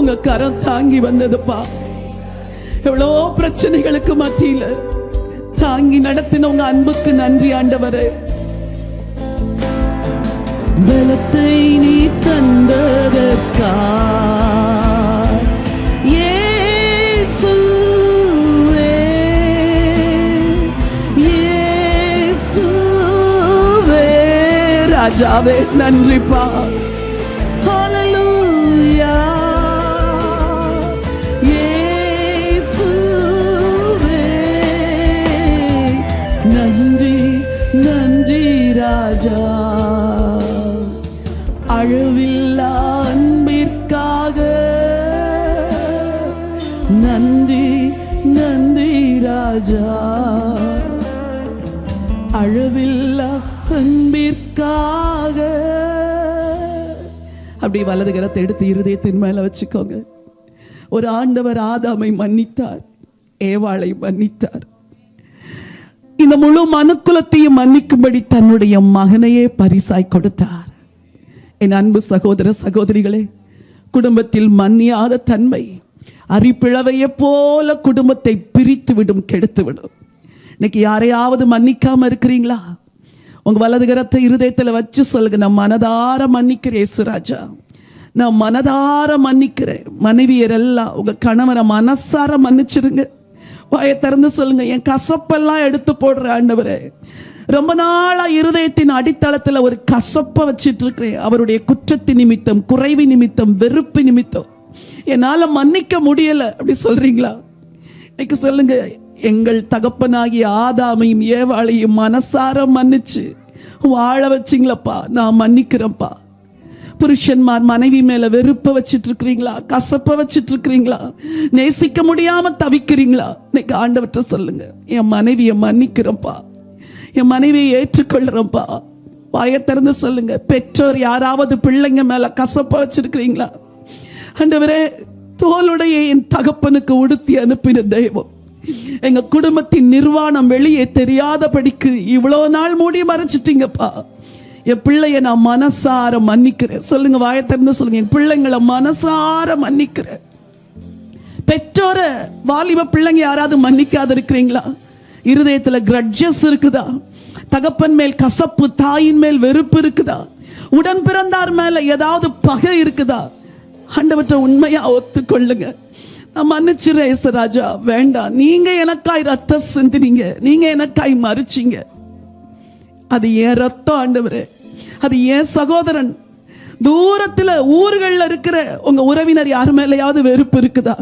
உங்க கரம் தாங்கி வந்ததுப்பா. எவ்வளோ பிரச்சனைகளுக்கு மத்தியில தாங்கி நடத்தின உங்க அன்புக்கு நன்றி ஆண்டவரே. பலத்தை நீ தந்ததற்கா இயேசுவே, இயேசுவே ராஜாவே நன்றிப்பா. ஹல்லேலூயா, இயேசுவே நன்றி நன்றி ராஜா, அழவில்லா அன்பிற்காக நன்றி நன்றி ராஜா, அழவில்லா அன்பிற்காக. அப்படி வலது கரத்தை எடுத்து இருதயத்தின் மேல வச்சுக்கோங்க. ஒரு ஆண்டவர் ஆதாமை மன்னித்தார், ஏவாளை மன்னித்தார். இந்த முழு மனுக்குலத்தையும் மன்னிக்கும்படி தன்னுடைய மகனையே பரிசாய் கொடுத்தார். என் அன்பு சகோதர சகோதரிகளே, குடும்பத்தில் மன்னியாத தன்மை அரிப்பிளவையை போல குடும்பத்தை பிரித்து விடும், கெடுத்து விடும். இன்னைக்கு யாரையாவது மன்னிக்காம இருக்கிறீங்களா? உங்க வலது கரத்தை இருதயத்தில் வச்சு சொல்லுங்க, நான் மனதார மன்னிக்கிறேன் இயேசுராஜா, நான் மனதார மன்னிக்கிறேன். மனைவியர் எல்லாம் உங்க கணவரை மனசார மன்னிச்சிருங்க. வாயை திறந்து சொல்லுங்க, என் கசப்பெல்லாம் எடுத்து போடுற ஆண்டவரே, ரொம்ப நாளா இருதயத்தின் அடித்தளத்துல ஒரு கசப்பை வச்சிட்டு இருக்கிறேன். அவருடைய குற்றத்தின் நிமித்தம், குறைவு நிமித்தம், வெறுப்பு நிமித்தம் என்னால மன்னிக்க முடியல. அப்படி சொல்றீங்களா? இன்னைக்கு சொல்லுங்க, எங்கள் தகப்பனாகிய ஆதாமையும் ஏவாளையும் மனசார மன்னிச்சு வாழ வச்சிங்களப்பா, நான் மன்னிக்கிறேன்ப்பா. புருஷன்மார் மனைவி மேல வெறுப்பை வச்சிட்டு இருக்கிறீங்களா? கசப்பை வச்சிட்டு இருக்கிறீங்களா? நேசிக்க முடியாம தவிக்கிறீங்களா? இன்னைக்கு ஆண்டவற்றை சொல்லுங்க, என் மனைவியை மன்னிக்கிறேன்ப்பா, என் மனைவியை ஏற்றுக்கொள்றேன்ப்பா. வாயை திறந்து சொல்லுங்க. பெற்றோர் யாராவது பிள்ளைங்க மேல கசப்ப வச்சிருக்கிறீங்களா? ஆண்டவரே, தோளுடைய என் தகப்பனுக்கு உடுத்தி அனுப்பின தெய்வம், எங்க குடும்பத்தின் நிர்வாணம் வெளியே தெரியாதபடிக்கு இவ்வளோ நாள் மூடி மறைச்சிட்டீங்கப்பா. என் பிள்ளைய நான் மனசார மன்னிக்கிறேன். சொல்லுங்க, வாயை திறந்து சொல்லுங்க, என் பிள்ளைங்களை மனசார மன்னிக்கிறேன். பெற்றோர வாலிப பிள்ளைங்க யாராவது மன்னிக்காத இருக்கிறீங்களா? இருதயத்துல கிரட்ஜஸ் இருக்குதா? தகப்பன் மேல் கசப்பு, தாயின் மேல் வெறுப்பு இருக்குதா? உடன் பிறந்தார் மேல ஏதாவது பகை இருக்குதா? ஆண்டவற்றை உண்மையா ஒத்துக்கொள்ளுங்க. நான் மன்னிச்சிடுறேன் இயேசுராஜா, வேண்டாம், நீங்க எனக்காய் ரத்தம் சிந்தினீங்க, நீங்க எனக்காய் மறிச்சீங்க, அது ஏன் ரத்தம் ஆண்டவரே, அது ஏன் சகோதரன். தூரத்துல ஊர்கள்ல இருக்கிற உங்க உறவினர் யார் மேலேயாவது வெறுப்பு இருக்குதா?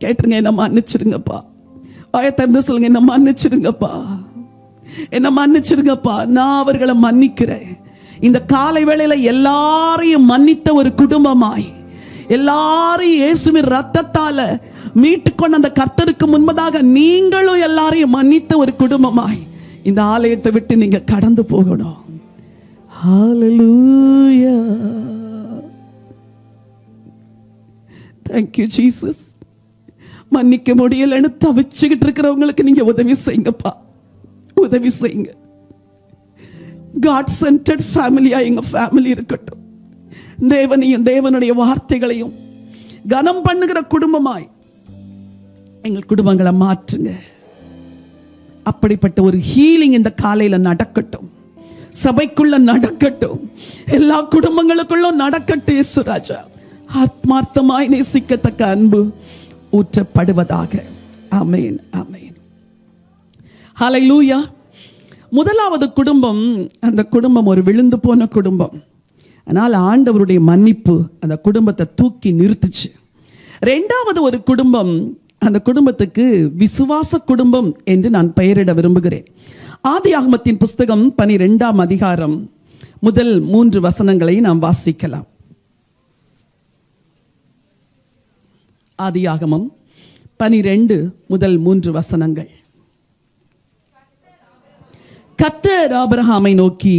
கேட்டுருங்க, என்ன மன்னிச்சிருங்கப்பா. வாயை திறந்து சொல்லுங்க, என்ன மன்னிச்சிருங்கப்பா, என்ன மன்னிச்சிருங்கப்பா, நான் அவர்களை மன்னிக்கிறேன். இந்த காலை வேளையில எல்லாரையும் மன்னித்த ஒரு குடும்பமாய், எல்லாரையும் இயேசுவின் ரத்தத்தால மீட்டுக்கொண்ட அந்த கர்த்தருக்கு முன்பதாக நீங்களும் எல்லாரையும் மன்னித்த ஒரு குடும்பமாய் இந்த ஆலயத்தை விட்டு நீங்க கடந்து போகணும். ஹalleluya, thank you Jesus. மன்னிக்க முடியலன்னு தவிச்சுக்கிட்டு இருக்கிறவங்களுக்கு நீங்க உதவி செய்யுங்கப்பா, உதவி செய்யுங்க. God centered ஃபேமிலியா எங்க ஃபேமிலி இருக்கட்டும். தேவனையும் தேவனுடைய வார்த்தைகளையும் கனம் பண்ணுகிற குடும்பமாய் எங்கள் குடும்பங்களை மாற்றுங்க. அப்படிப்பட்ட ஒரு ஹீலிங் இந்த காலையில நடக்கட்டும், சபைக்குள்ள நடக்கட்டும், எல்லா குடும்பங்களுக்குள்ளும் நடக்கட்டும். இயேசுராஜா, ஆத்மார்த்தமாய் நேசிக்கத்தக்க அன்பு ஊற்றப்படுவதாக. ஆமென், ஆமென், ஹல்லேலூயா. முதலாவது குடும்பம், அந்த குடும்பம் ஒரு விழுந்து போன குடும்பம். ஆனால் ஆண்டவருடைய மன்னிப்பு அந்த குடும்பத்தை தூக்கி நிறுத்துச்சு. ரெண்டாவது ஒரு குடும்பம், அந்த குடும்பத்துக்கு விசுவாச குடும்பம் என்று நான் பெயரிட விரும்புகிறேன். ஆதியாகமத்தின் புஸ்தகம் 12ஆம் அதிகாரம் முதல் 3 வசனங்களை நாம் வாசிக்கலாம். ஆதியாகமம் 12 முதல் 3 வசனங்கள். கர்த்தர் ஆபிரகாமை நோக்கி,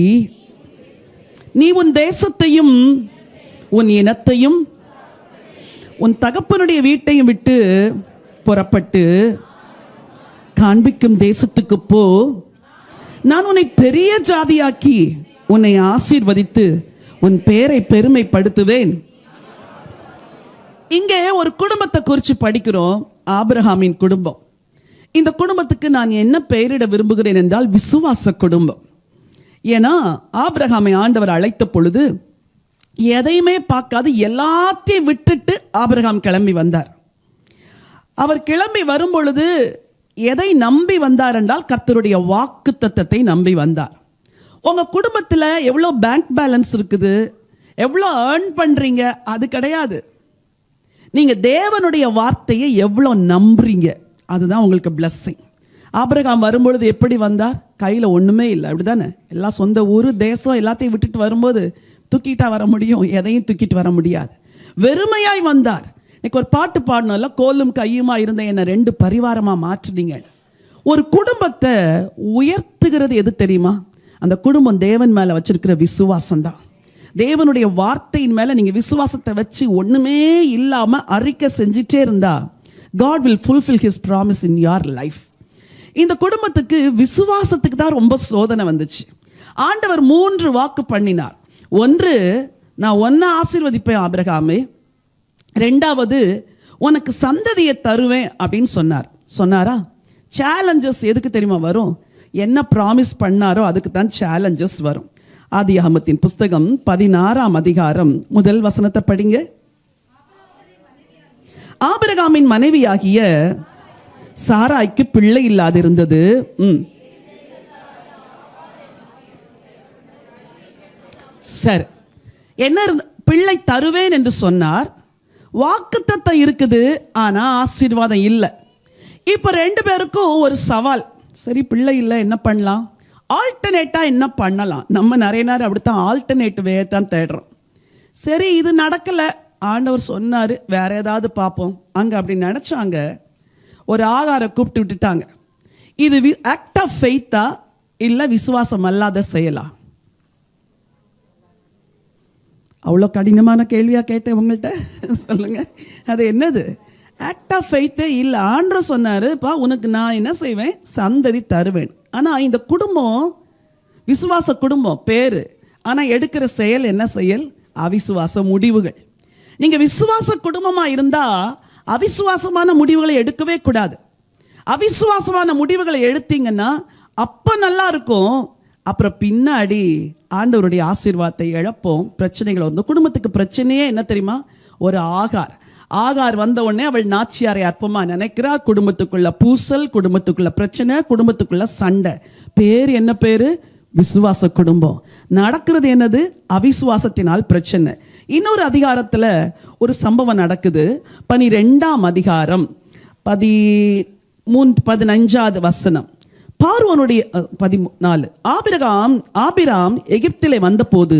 நீ உன் தேசத்தையும் உன் இனத்தையும் உன் தகப்பனுடைய வீட்டையும் விட்டு புறப்பட்டு காண்பிக்கும் தேசத்துக்கு போ. நான் உன்னை பெரிய ஜாதியாக்கி உன்னை ஆசீர்வதித்து உன் பேரை பெருமைப்படுத்துவேன். இங்கே ஒரு குடும்பத்தை குறித்து படிக்கிறோம், ஆபிரகாமின் குடும்பம். இந்த குடும்பத்துக்கு நான் என்ன பெயரிட விரும்புகிறேன் என்றால் விசுவாச குடும்பம். ஏன்னா ஆபிரகாமை ஆண்டவர் அழைத்த பொழுது எதையுமே பார்க்காது எல்லாத்தையும் விட்டுட்டு ஆபிரகாம் கிளம்பி வந்தார். அவர் கிளம்பி வரும் பொழுது எதை நம்பி வந்தார் என்றால் கர்த்தருடைய வாக்குத்தத்தத்தை நம்பி வந்தார். உங்கள் குடும்பத்தில் எவ்வளோ பேங்க் பேலன்ஸ் இருக்குது, எவ்வளோ ஏர்ன் பண்ணுறீங்க, அது கிடையாது. நீங்கள் தேவனுடைய வார்த்தையை எவ்வளோ நம்புறீங்க, அதுதான் உங்களுக்கு பிளஸ்ஸிங். ஆபிரகாம் வரும்பொழுது எப்படி வந்தார்? கையில் ஒன்றுமே இல்லை, அப்படி தானே? எல்லாம் சொந்த ஊர் தேசம் எல்லாத்தையும் விட்டுட்டு வரும்போது தூக்கிட்டா வர முடியும்? எதையும் தூக்கிட்டு வர முடியாது. வெறுமையாய் வந்தார். இன்னைக்கு ஒரு பாட்டு பாடணும்ல, கோலும் கையுமா இருந்த என்னை 2 பரிவாரமாக மாற்றினீங்க. ஒரு குடும்பத்தை உயர்த்துகிறது எது தெரியுமா? அந்த குடும்பம் தேவன் மேலே வச்சிருக்கிற விசுவாசம் தான். தேவனுடைய வார்த்தையின் மேலே நீங்கள் விசுவாசத்தை வச்சு ஒன்றுமே இல்லாமல் அறிக்கை செஞ்சிட்டே இருந்தா God will fulfill his promise in your life. இந்த குடும்பத்துக்கு விசுவாசத்துக்கு தான் ரொம்ப சோதனை வந்துச்சு. ஆண்டவர் 3 வாக்கு பண்ணினார். ஒன்று, நான் ஒன்றை ஆசீர்வதிப்பேன் ஆபிரகாமே. ரெண்டாவது, உனக்கு சந்ததியை தருவேன் அப்படின்னு சொன்னாரா? சேலஞ்சஸ் எதுக்கு தெரியுமா வரும்? என்ன ப்ராமிஸ் பண்ணாரோ அதுக்கு தான் சேலஞ்சஸ் வரும். ஆதியாகமத்தின் புஸ்தகம் 16ஆம் அதிகாரம் முதல் வசனத்தை படிங்க. ஆபிரகாமின் மனைவியாகிய சாராய்க்கு பிள்ளை இல்லாதிருந்தது. சரி, என்ன பிள்ளை தருவேன் என்று சொன்னார். வாக்குத்தத்தம் இருக்குது, ஆனால் ஆசீர்வாதம் இல்லை. இப்போ 2 பேருக்கும் ஒரு சவால். சரி, பிள்ளை இல்லை, என்ன பண்ணலாம்? ஆல்டர்னேட்டாக என்ன பண்ணலாம்? நம்ம நிறைய நேரம் அப்படித்தான் ஆல்டர்னேட்டிவே தான் தேடுறோம். சரி, இது நடக்கலை, ஆண்டவர் சொன்னார், வேற ஏதாவது பார்ப்போம். அங்கே அப்படி நினச்சாங்க. ஒரு ஆகாரை கூப்பிட்டு விட்டுட்டாங்க. இது ஆக்ட் ஆஃப் ஃபெய்த்தா இல்லை விசுவாசம் அல்லாத செயலா? அவ்வளோ கடினமான கேள்வியாக கேட்டேன் உங்கள்கிட்ட. சொல்லுங்க, அது என்னது? ஆக்ட் ஆஃப் ஃபெய்த்தே இல்லை. ஆண்டவர் சொன்னார், பா உனக்கு நான் என்ன செய்வேன்? சந்ததி தருவேன். ஆனால் இந்த குடும்பம் விசுவாச குடும்பம் பேர், ஆனால் எடுக்கிற செயல் என்ன செயல்? அவிசுவாச முடிவுகள். நீங்கள் விசுவாச குடும்பமாக இருந்தால் அவிசுவாசமான முடிவுகளை எடுக்கவே கூடாது. அவிசுவாசமான முடிவுகளை எடுத்தீங்கன்னா அப்போ நல்லா இருக்கும், அப்புறம் பின்னாடி ஆண்டவருடைய ஆசீர்வாதத்தை இழப்போம். பிரச்சனைகள் வந்து குடும்பத்துக்கு பிரச்சனையே என்ன தெரியுமா? ஒரு ஆகார் வந்த உடனே அவள் நாச்சியாரை அற்பமா நினைக்கிறா. குடும்பத்துக்குள்ள பூசல், குடும்பத்துக்குள்ள பிரச்சனை, குடும்பத்துக்குள்ள சண்டை. பேர் என்ன பேரு? விசுவாச குடும்பம். நடக்கிறது என்னது? அவிசுவாசத்தினால் பிரச்சனை. இன்னொரு அதிகாரத்தில் ஒரு சம்பவம் நடக்குது. 12ஆம் அதிகாரம் 15வது வசனம். பார்வோனுடைய 14. ஆபிராம் எகிப்திலே வந்தபோது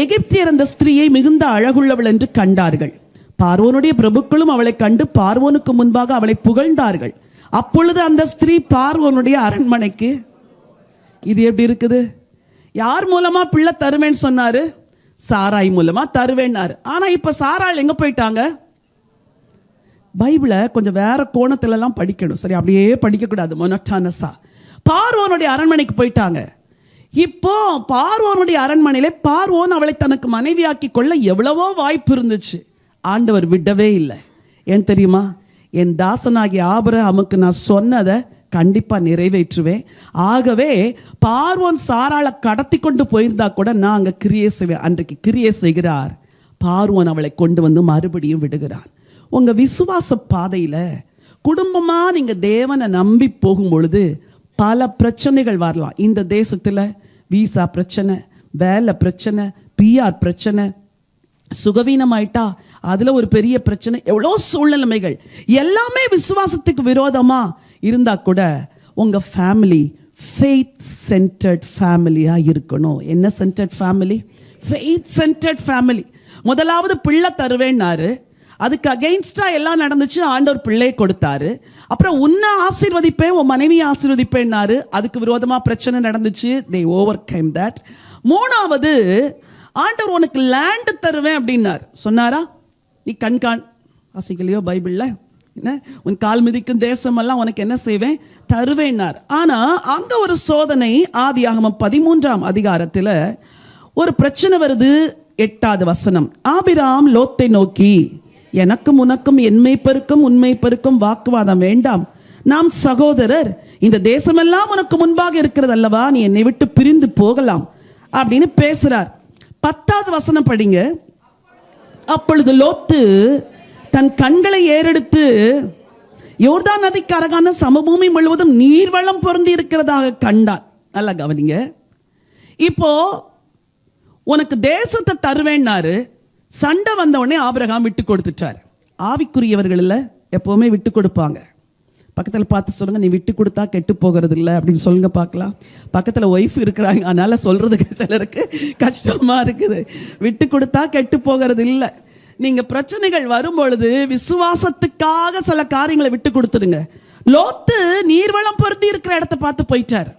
எகிப்தியர் அந்த ஸ்திரீயை மிகுந்த அழகுள்ளவள் என்று கண்டார்கள். பார்வோனுடைய பிரபுக்களும் அவளை கண்டு பார்வோனுக்கு முன்பாக அவளை புகழ்ந்தார்கள். அப்பொழுது அந்த ஸ்திரீ பார்வோனுடைய அரண்மனைக்கு, இது எப்படி இருக்குது? யார் மூலமா பிள்ளை தருவேன்னு சொன்னாரு? சாராய் மூலமா தருவேன்னாரு. ஆனா இப்ப சாராள் எங்க போயிட்டாங்க? பைபிளை கொஞ்சம் வேற கோணத்துலலாம் படிக்கணும், சரி? அப்படியே படிக்கக்கூடாது மொனட்டானஸா. பார்வோனுடைய அரண்மனைக்கு போயிட்டாங்க. இப்போ பார்வோனுடைய அரண்மனையில பார்வோன் அவளை தனக்கு மனைவியாக்கி கொள்ள எவ்வளவோ வாய்ப்பு இருந்துச்சு. ஆண்டவர் விடவே இல்லை. ஏன் தெரியுமா? என் தாசனாகிய ஆபிரகாமுக்கு நான் சொன்னதை கண்டிப்பாக நிறைவேற்றுவேன். ஆகவே பார்வோன் சாராளை கடத்தி கொண்டு போயிருந்தா கூட நான் அங்கே கிரியை செய்வேன். அன்றைக்கு கிரியை செய்கிறார். பார்வோன் அவளை கொண்டு வந்து மறுபடியும் விடுகிறான். உங்கள் விசுவாச பாதையில் குடும்பமாக நீங்கள் தேவனை நம்பி போகும் பொழுது பல பிரச்சனைகள் வரலாம். இந்த தேசத்தில் வீசா பிரச்சனை, வேலை பிரச்சனை, பிஆர் பிரச்சனை, சுகவீனமாயிட்டா அதில் ஒரு பெரிய பிரச்சனை, எவ்வளோ சூழ்நிலைமைகள் எல்லாமே விசுவாசத்துக்கு விரோதமாக இருந்தால் கூட உங்கள் ஃபேமிலி ஃபெய்த் சென்டர்ட் ஃபேமிலியாக இருக்கணும். என்ன centred family? Faith centred family. முதலாவது பிள்ளை தருவேன்னாரு, அதுக்கு அகெயின்ஸ்டாக எல்லாம் நடந்துச்சு. ஆண்டவர் பிள்ளையை கொடுத்தாரு. அப்புறம் உன்னை ஆசீர்வதிப்பேன், உன் மனைவியை ஆசீர்வதிப்பேன்னாரு, அதுக்கு விரோதமாக பிரச்சனை நடந்துச்சு. they overcame that. மூணாவது, ஆண்டவர் உனக்கு லேண்டு தருவேன் அப்படின்னார். சொன்னாரா? நீ கண்கான் வாசிக்கலையோ பைபிளில்? என்ன, உன் கால் மிதிக்கும் தேசமெல்லாம் உனக்கு என்ன செய்வேன்? தருவேன்னார். ஆனால் அங்கே ஒரு சோதனை. ஆதியாகமம் 13ஆம் அதிகாரத்தில் ஒரு பிரச்சனை வருது. 8வது வசனம். ஆபிராம் லோத்தை நோக்கி, எனக்கும் உனக்கும் என் மேய்ப்பருக்கும் உன் மேய்ப்பருக்கும் வாக்குவாதம் வேண்டாம், நாம் சகோதரர், இந்த தேசமெல்லாம் உனக்கு முன்பாக இருக்கிறது அல்லவா, நீ என்னை விட்டு பிரிந்து போகலாம் அப்படின்னு பேசுறார். 10வது வசனம் படிங்க. அப்பொழுது லோத்து தன் கண்களை ஏறெடுத்து யோர்தான் நதிக்கு அருகான சமபூமி முழுவதும் நீர்வளம் பொருந்தி இருக்கிறதாக கண்டார். நல்லா கவனிங்க. இப்போ உனக்கு தேசத்தை தருவேன்னாரு. சண்டை வந்த உடனே ஆபிரகாம் விட்டு கொடுத்துட்டார். ஆவிக்குரியவர்களில் எப்போவுமே விட்டு கொடுப்பாங்க. பக்கத்தில் பார்த்து சொல்லுங்கள், நீ விட்டு கொடுத்தா கெட்டு போகிறது இல்லை அப்படின்னு சொல்லுங்க பார்க்கலாம். பக்கத்தில் ஒய்ஃப் இருக்கிறாங்க, அதனால் சொல்கிறதுக்கு சிலருக்கு கஷ்டமாக இருக்குது. விட்டு கொடுத்தா கெட்டு போகிறது இல்லை. நீங்கள் பிரச்சனைகள் வரும்பொழுது விசுவாசத்துக்காக சில காரியங்களை விட்டு கொடுத்துடுங்க. லோத்து நீர்வளம் பொருந்தி இருக்கிற இடத்த பார்த்து போயிட்டார்.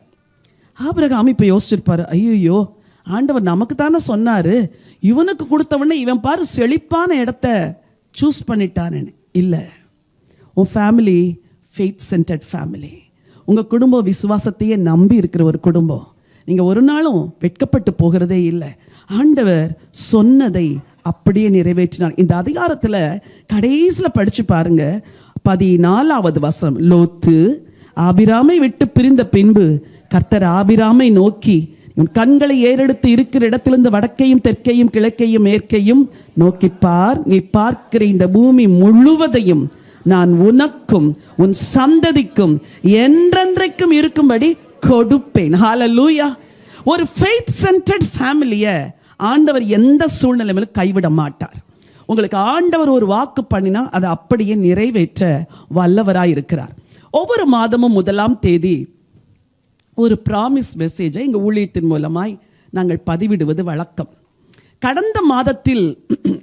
ஆபிரகாம் இப்போ யோசிச்சிருப்பாரு, ஐயோ ஆண்டவர் நமக்கு தானே சொன்னார், இவனுக்கு கொடுத்தவொடனே இவன் பாரு செழிப்பான இடத்த சூஸ் பண்ணிட்டானேன்னு. இல்லை, உன் ஃபேமிலி ஃபெய்த் சென்டர்ட் ஃபேமிலி. உங்கள் குடும்பம் விசுவாசத்தையே நம்பி இருக்கிற ஒரு குடும்பம். நீங்கள் ஒரு நாளும் வெட்கப்பட்டு போகிறதே இல்லை. ஆண்டவர் சொன்னதை அப்படியே நிறைவேற்றினார். இந்த அதிகாரத்தில் கடைசியில் படித்து பாருங்க, 14வது வசனம். லோத்து ஆபிராமை விட்டு பிரிந்த பின்பு கர்த்தர் ஆபிராமை நோக்கி, உன் கண்களை ஏறெடுத்து இருக்கிற இடத்திலிருந்து வடக்கையும் தெற்கையும் கிழக்கையும் மேற்கையும் நோக்கிப்பார், நீ பார்க்கிற இந்த பூமி முழுவதையும் நான் உனக்கும் உன் சந்ததிக்கும் என்றென்றைக்கும் இருக்கும்படி கொடுப்பேன். ஹல்லேலூயா. ஒரு ஃபெய்த் சென்டர்ட் ஃபேமிலியை ஆண்டவர் எந்த சூழ்நிலையிலும் கைவிட மாட்டார். உங்களுக்கு ஆண்டவர் ஒரு வாக்கு பண்ணினா அதை அப்படியே நிறைவேற்ற வல்லவராய் இருக்கிறார். ஒவ்வொரு மாதமும் 1ஆம் தேதி ஒரு ப்ராமிஸ் மெசேஜை எங்கள் ஊழியத்தின் மூலமாய் நாங்கள் பதிவிடுவது வழக்கம். கடந்த மாதத்தில்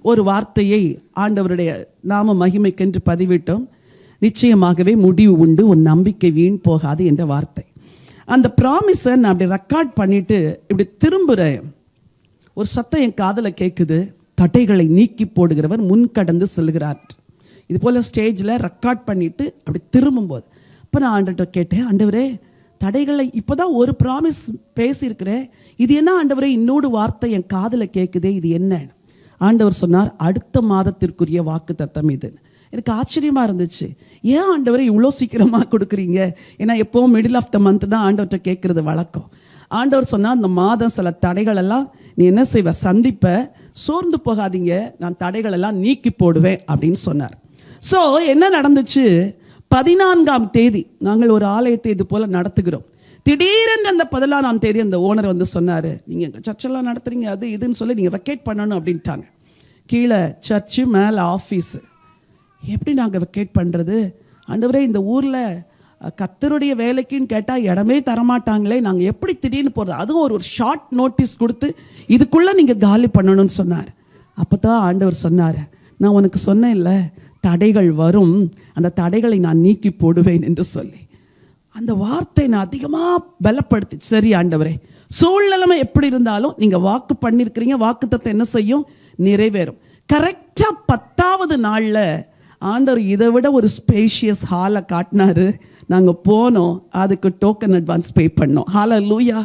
ஒரு வார்த்தையை ஆண்டவருடைய நாம மகிமைக்கென்று பதிவிட்டோம். நிச்சயமாகவே முடிவு உண்டு, உன் நம்பிக்கை வீண் போகாது என்ற வார்த்தை. அந்த ப்ராமிஸை நான் அப்படி ரெக்கார்ட் பண்ணிவிட்டு இப்படி திரும்புகிறேன். ஒரு சத்தம் என் காதில் கேட்குது, தடைகளை நீக்கி போடுகிறவர் முன் கடந்து செல்கிறார். இது போல் ஸ்டேஜில் ரெக்கார்ட் பண்ணிவிட்டு அப்படி திரும்பும்போது இப்போ நான் ஆண்டவர்கிட்ட கேட்டேன், ஆண்டவரே தடைகளை இப்போ தான் ஒரு ப்ராமிஸ் பேசியிருக்கிறேன், இது என்ன ஆண்டவரே இன்னொரு வார்த்தை என் காதில் கேட்குதே, இது என்ன? ஆண்டவர் சொன்னார், அடுத்த மாதத்திற்குரிய வாக்கு தத்தம் இது. எனக்கு ஆச்சரியமாக இருந்துச்சு. ஏன் ஆண்டவரை இவ்வளோ சீக்கிரமாக கொடுக்குறீங்க? ஏன்னா எப்போவும் மிடில் ஆஃப் த மந்த் தான் ஆண்டவர்கிட்ட கேட்குறது வழக்கம். ஆண்டவர் சொன்னால் அந்த மாதம் சில தடைகளெல்லாம் நீ என்ன செய்வ, சந்திப்ப, சோர்ந்து போகாதீங்க, நான் தடைகளெல்லாம் நீக்கி போடுவேன் அப்படின்னு சொன்னார். ஸோ என்ன நடந்துச்சு, 14ஆம் தேதி நாங்கள் ஒரு ஆலயத்தை இது போல் நடத்துகிறோம். திடீரென்று அந்த 14ஆம் தேதி அந்த ஓனர் வந்து சொன்னார், நீங்கள் எங்கள் சர்ச்செல்லாம் நடத்துகிறீங்க, அது இதுன்னு சொல்லி நீங்கள் வெக்கேட் பண்ணணும் அப்படின்ட்டாங்க. கீழே சர்ச்சு, மேலே ஆஃபீஸு. எப்படி நாங்கள் வெக்கேட் பண்ணுறது? ஆண்டவரே, இந்த ஊரில் கர்த்தருடைய வேலைக்குன்னு கேட்டால் இடமே தரமாட்டாங்களே, நாங்கள் எப்படி திடீர்னு போகிறது? அதுவும் ஒரு ஷார்ட் நோட்டீஸ் கொடுத்து இதுக்குள்ளே நீங்கள் காலி பண்ணணும்னு சொன்னார். அப்போ தான் ஆண்டவர் சொன்னார், நான் உனக்கு சொன்னேன் இல்லை, தடைகள் வரும், அந்த தடைகளை நான் நீக்கி போடுவேன் என்று சொல்லி. அந்த வார்த்தை நான் அதிகமாக பலப்படுத்தி, சரி ஆண்டவரே, சூழ்நிலைமை எப்படி இருந்தாலும் நீங்கள் வாக்கு பண்ணியிருக்கிறீங்க, வாக்குத்தத்தை என்ன செய்யும், நிறைவேறும். கரெக்டாக 10ஆவது நாளில் ஆண்டவர் இதை விட ஒரு ஸ்பேஷியஸ் ஹாலை காட்டினாரு. நாங்கள் போனோம், அதுக்கு டோக்கன் அட்வான்ஸ் பே பண்ணோம். ஹல்லேலூயா.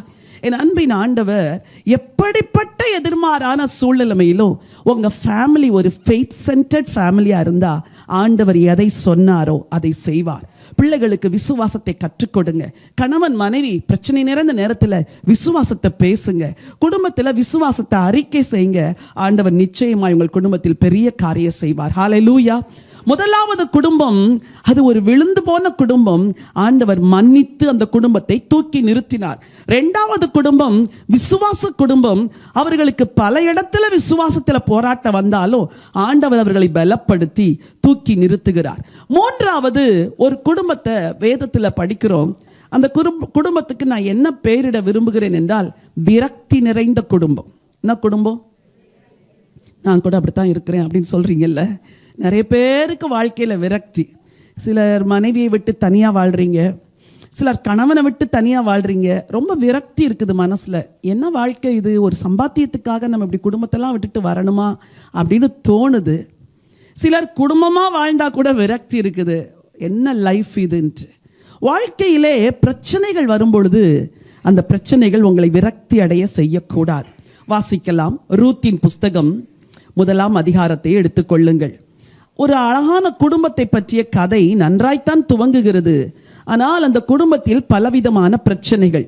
என் அன்பின் ஆண்டவர் எப்படிப்பட்ட எதிர்மாறான சூழ்நிலைமையிலும் உங்கள் ஃபேமிலி ஒரு ஃபெய்த் சென்டர்ட் ஃபேமிலியாக இருந்தால் ஆண்டவர் எதை சொன்னாரோ அதை செய்வார். பிள்ளைகளுக்கு விசுவாசத்தை கற்றுக் கொடுங்க. கணவன் மனைவி பிரச்சனை நிறைந்த நேரத்தில் விசுவாசத்தை பேசுங்க. குடும்பத்தில் விசுவாசத்தை அறிக்கை செய்யுங்க. ஆண்டவர் நிச்சயமாய் உங்கள் குடும்பத்தில் பெரிய காரியம் செய்வார். ஹல்லேலூயா. முதலாவது குடும்பம், அது ஒரு விழுந்து போன குடும்பம். ஆண்டவர் மன்னித்து அந்த குடும்பத்தை தூக்கி நிறுத்தினார். 2வது குடும்பம் விசுவாச குடும்பம். அவர்களுக்கு பல இடத்துல விசுவாசத்தில் போராட்டம் வந்தாலும் ஆண்டவர் அவர்களை பலப்படுத்தி தூக்கி நிறுத்துகிறார். 3வது ஒரு குடும்பத்தை வேதத்தில் படிக்கிறோம். அந்த குடும்பத்துக்கு நான் என்ன பெயரிட விரும்புகிறேன் என்றால், விரக்தி நிறைந்த குடும்பம். என்ன குடும்பம்? நான் கூட அப்படித்தான் இருக்கிறேன் அப்படின்னு சொல்கிறீங்கல்ல. நிறைய பேருக்கு வாழ்க்கையில் விரக்தி. சிலர் மனைவியை விட்டு தனியாக வாழ்கிறீங்க, சிலர் கணவனை விட்டு தனியாக வாழ்கிறீங்க. ரொம்ப விரக்தி இருக்குது மனசில். என்ன வாழ்க்கை இது? ஒரு சம்பாத்தியத்துக்காக நம்ம இப்படி குடும்பத்தெல்லாம் விட்டுட்டு வரணுமா அப்படின்னு தோணுது. சிலர் குடும்பமாக வாழ்ந்தால் கூட விரக்தி இருக்குது. என்ன லைஃப் இதுன்ட்டு. வாழ்க்கையிலே பிரச்சனைகள் வரும்பொழுது அந்த பிரச்சனைகள் உங்களை விரக்தி அடைய செய்யக்கூடாது. வாசிக்கலாம். ரூத்தின் புஸ்தகம் 1ஆம் அதிகாரத்தை எடுத்துக்கொள்ளுங்கள். ஒரு அழகான குடும்பத்தை பற்றிய கதை நன்றாய்த்தான் துவங்குகிறது. ஆனால் அந்த குடும்பத்தில் பலவிதமான பிரச்சனைகள்.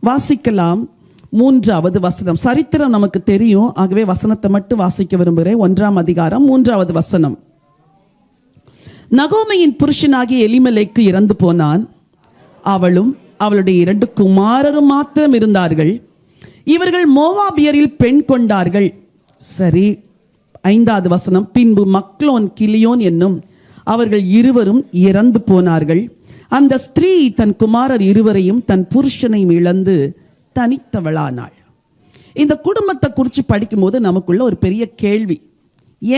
வாசிக்கலாம் 3வது வசனம். சரித்திரம் நமக்கு தெரியும், ஆகவே வசனத்தை மட்டும் வாசிக்க விரும்புகிறேன். 1ஆம் அதிகாரம் 3வது வசனம். நகோமியின் புருஷனாகிய எலிமெலேக்கு இறந்து போனான். அவளும் அவளுடைய 2 குமாரரும் மாத்திரம் இருந்தார்கள். இவர்கள் மோவாபியரில் பெண் கொண்டார்கள். சரி. 5வது வசனம். பின்பு மக்லோன் கிலியோன் என்னும் அவர்கள் இருவரும் இறந்து போனார்கள். அந்த ஸ்திரீ தன் குமாரர் இருவரையும் தன் புருஷனையும் இழந்து தனித்தவளானாள். இந்த குடும்பத்தை குறித்து படிக்கும்போது நமக்குள்ள ஒரு பெரிய கேள்வி,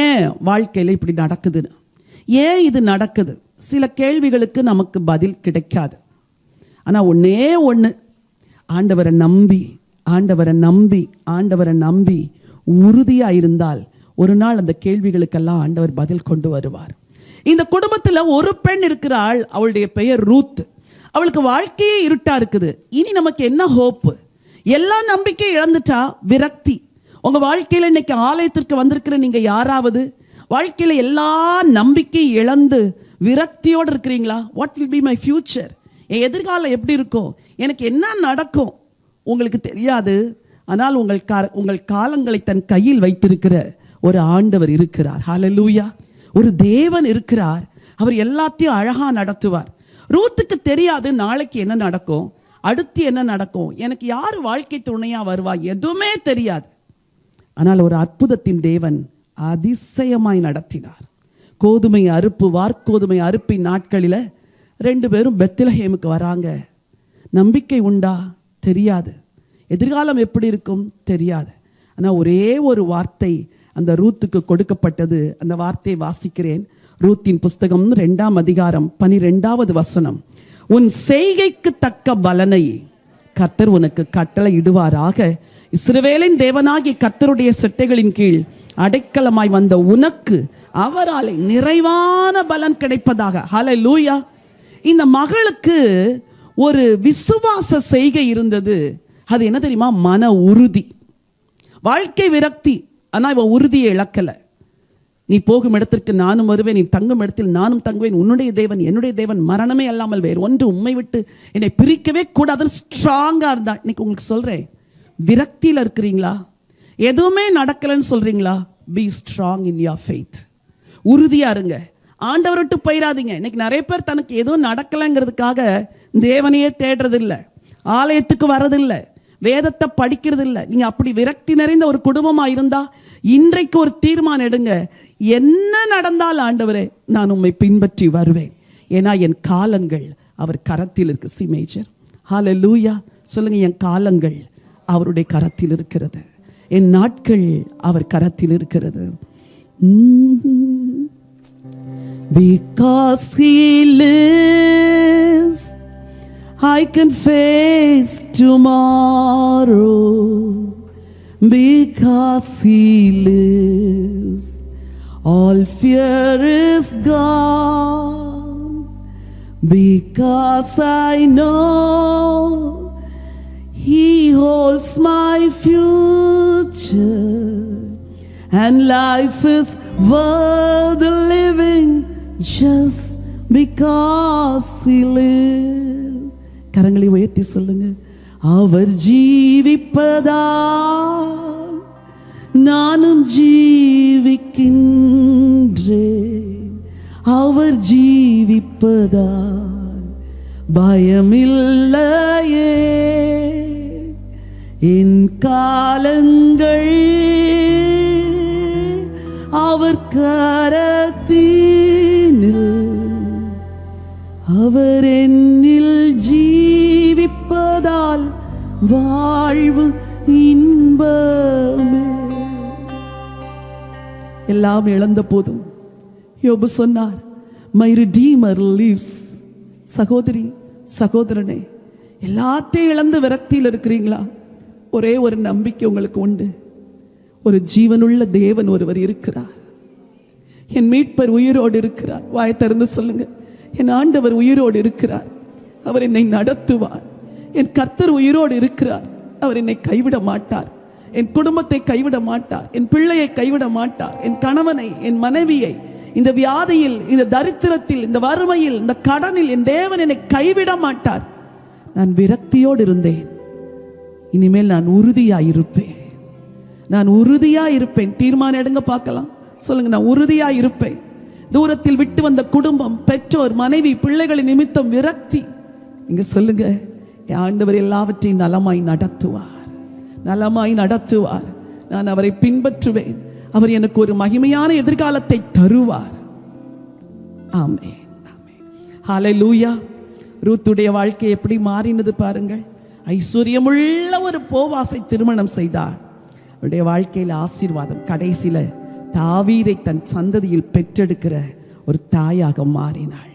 ஏன் வாழ்க்கையில் இப்படி நடக்குதுன்னு. ஏன் இது நடக்குது? சில கேள்விகளுக்கு நமக்கு பதில் கிடைக்காது. ஆனால் ஒன்றே ஒன்று, ஆண்டவரை நம்பி ஆண்டவரை நம்பி ஆண்டவரை நம்பி உறுதியாக இருந்தால் ஒரு நாள் அந்த கேள்விகளுக்கெல்லாம் ஆண்டவர் பதில் கொண்டு வருவார். இந்த குடும்பத்தில் ஒரு பெண் இருக்கிறாள். அவளுடைய பெயர் ரூத். அவளுக்கு வாழ்க்கையே இருட்டா இருக்குது. இனி நமக்கு என்ன ஹோப்பு? எல்லா நம்பிக்கை இழந்துட்டா விரக்தி. உங்கள் வாழ்க்கையில் இன்னைக்கு ஆலயத்திற்கு வந்திருக்கிற நீங்கள் யாராவது வாழ்க்கையில் எல்லா நம்பிக்கை இழந்து விரக்தியோடு இருக்கிறீங்களா? What will be my future? என் எதிர்காலம் எப்படி இருக்கும்? எனக்கு என்ன நடக்கும்? உங்களுக்கு தெரியாது. ஆனால் உங்கள் காலங்களை தன் கையில் வைத்திருக்கிற ஒரு ஆண்டவர் இருக்கிறார். ஹல்லேலூயா. ஒரு தேவன் இருக்கிறார். அவர் எல்லாத்தையும் அழகாக நடத்துவார். ரூத்துக்கு தெரியாது நாளைக்கு என்ன நடக்கும், அடுத்து என்ன நடக்கும், எனக்கு யார் வாழ்க்கை துணையாக வருவா, எதுவுமே தெரியாது. ஆனால் ஒரு அற்புதத்தின் தேவன் அதிசயமாய் நடத்தினார். கோதுமை அறுப்பு, வார்கோதுமை அறுப்பின் நாட்களில் 2 பேரும் பெத்லஹேமுக்கு வராங்க. நம்பிக்கை உண்டா? தெரியாது. எதிர்காலம் எப்படி இருக்கும்? தெரியாது. ஆனால் ஒரே ஒரு வார்த்தை அந்த ரூத்துக்கு கொடுக்கப்பட்டது. அந்த வார்த்தையை வாசிக்கிறேன். ரூத்தின் புஸ்தகம் 2ஆம் அதிகாரம் 12வது வசனம். உன் செய்கைக்கு தக்க பலனை கர்த்தர் உனக்கு கட்டளை இடுவாராக. இஸ்ரவேலின் தேவனாகிய கர்த்தருடைய செட்டைகளின் கீழ் அடைக்கலமாய் வந்த உனக்கு அவரால் நிறைவான பலன் கிடைப்பதாக. ஹல்லேலூயா. இந்த மகளுக்கு ஒரு விசுவாச செய்கை இருந்தது. அது என்ன தெரியுமா? மன உறுதி. வாழ்க்கை விரக்தி, ஆனால் இவன் உறுதியை இழக்கலை. நீ போகும் இடத்திற்கு நானும் வருவேன், நீ தங்கும் இடத்தில் நானும் தங்குவேன். உன்னுடைய தேவன் என்னுடைய தேவன், மரணமே அல்லாமல் வேறு ஒன்று உண்மை விட்டு என்னை பிரிக்கவே கூடாதுன்னு ஸ்ட்ராங்காக இருந்தா. இன்னைக்கு உங்களுக்கு சொல்கிறேன், விரக்தியில் இருக்கிறீங்களா? எதுவுமே நடக்கலைன்னு சொல்கிறீங்களா? Be strong in your faith. உறுதியாக இருங்க, ஆண்டவரை விட்டு போயிடாதீங்க. இன்னைக்கு நிறைய பேர் தனக்கு எதுவும் நடக்கலைங்கிறதுக்காக தேவனையே தேடுறதில்லை, ஆலயத்துக்கு வர்றதில்லை, வேதத்தை படிக்கிறது இல்லை. நீங்கள் அப்படி விரக்தி நிறைந்த ஒரு குடும்பமாக இருந்தால் இன்றைக்கு ஒரு தீர்மானம் எடுங்க, என்ன நடந்தால் ஆண்டவரே நான் உம்மை பின்பற்றி வருவேன். ஏன்னா என் காலங்கள் அவர் கரத்தில் இருக்கு. சி மேஜர் ஹல்லேலூயா சொல்லுங்க. என் காலங்கள் அவருடைய கரத்தில் இருக்கிறது, என் நாட்கள் அவர் கரத்தில் இருக்கிறது. Because he lives, I can face tomorrow. Because he lives, all fear is gone. Because I know he holds my future, and life is worth living just because he lives. கரங்களை உயர்த்தி சொல்லுங்க. அவர் ஜீவிப்பதால் நானும் ஜீவிக்கின்றேன். அவர் ஜீவிப்பதால் பயமில்லையே. என் காலங்கள் அவர் கரத்தினில், அவர் என்னில் ஜீவிப்பதால் வாழ்வு இன்பமே. எல்லாம் இழந்த போதும் யோபு சொன்னார், மை ரிடீமர் லிவ்ஸ். சகோதரி சகோதரனே, எல்லாத்தையும் இழந்து விரக்தியில் இருக்கிறீங்களா? ஒரே ஒரு நம்பிக்கை உங்களுக்கு உண்டு, ஒரு ஜீவனுள்ள தேவன் ஒருவர் இருக்கிறார். என் மீட்பர் உயிரோடு இருக்கிறார். வாய் திறந்து சொல்லுங்க, என் ஆண்டவர் உயிரோடு இருக்கிறார், அவர் என்னை நடத்துவார். என் கர்த்தர் உயிரோடு இருக்கிறார், அவர் என்னை கைவிட மாட்டார், என் குடும்பத்தை கைவிட மாட்டார், என் பிள்ளையை கைவிட மாட்டார், என் கணவனை, என் மனைவியை இந்த வியாதியில், இந்த தரித்திரத்தில், இந்த வறுமையில், இந்த கடனில் என் தேவன் என்னை கைவிட மாட்டார். நான் விரக்தியோடு இருந்தேன், இனிமேல் நான் உறுதியாயிருப்பேன். நான் உறுதியாயிருப்பேன். தீர்மானம் எடுங்க பார்க்கலாம். சொல்லுங்க, நான் உறுதியாயிருப்பேன். தூரத்தில் விட்டு வந்த குடும்பம், பெற்றோர், மனைவி, பிள்ளைகளின் நிமித்தம் விரக்தி. நீங்க சொல்லுங்க, ஆண்டவர் எல்லாவற்றையும் நலமாய் நடத்துவார், நலமாய் நடத்துவார். நான் அவரை பின்பற்றுவேன், அவர் எனக்கு ஒரு மகிமையான எதிர்காலத்தை தருவார். ஆமென், ஆமென், ஹல்லேலூயா. ரூத்துடைய வாழ்க்கை எப்படி மாறினது பாருங்கள். ஐஸ்வர்யமுள்ள ஒரு போவாசை திருமணம் செய்தார். அவருடைய வாழ்க்கையில் ஆசீர்வாதம். கடைசியில் தாவீதை தன் சந்ததியில் பெற்றெடுக்கிற ஒரு தாயாக மாறினாள்.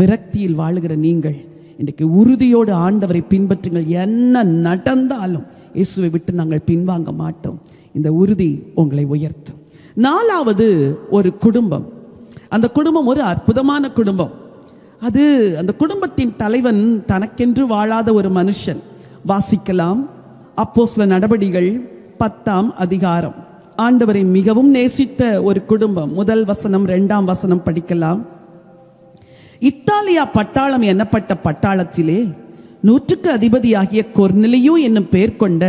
விரக்தியில் வாழுகிற நீங்கள் இன்றைக்கு உறுதியோடு ஆண்டவரை பின்பற்றுங்கள். என்ன நடந்தாலும் இயேசுவை விட்டு நாங்கள் பின்வாங்க மாட்டோம். இந்த உறுதி உங்களை உயர்த்தும். நாலாவது, ஒரு குடும்பம். அந்த குடும்பம் ஒரு அற்புதமான குடும்பம். அது அந்த குடும்பத்தின் தலைவன் தனக்கென்று வாழாத ஒரு மனுஷன். வாசிக்கலாம், அப்போஸ்தலர் நடபடிகள் 10ஆம் அதிகாரம். ஆண்டவரை மிகவும் நேசித்த ஒரு குடும்பம். 1 வசனம் 2ஆம் வசனம் படிக்கலாம். இத்தாலியா பட்டாளம் எனப்பட்ட பட்டாளத்திலே 100க்கு அதிபதியாகிய கொர்நெலியு என்னும் பெயர் கொண்ட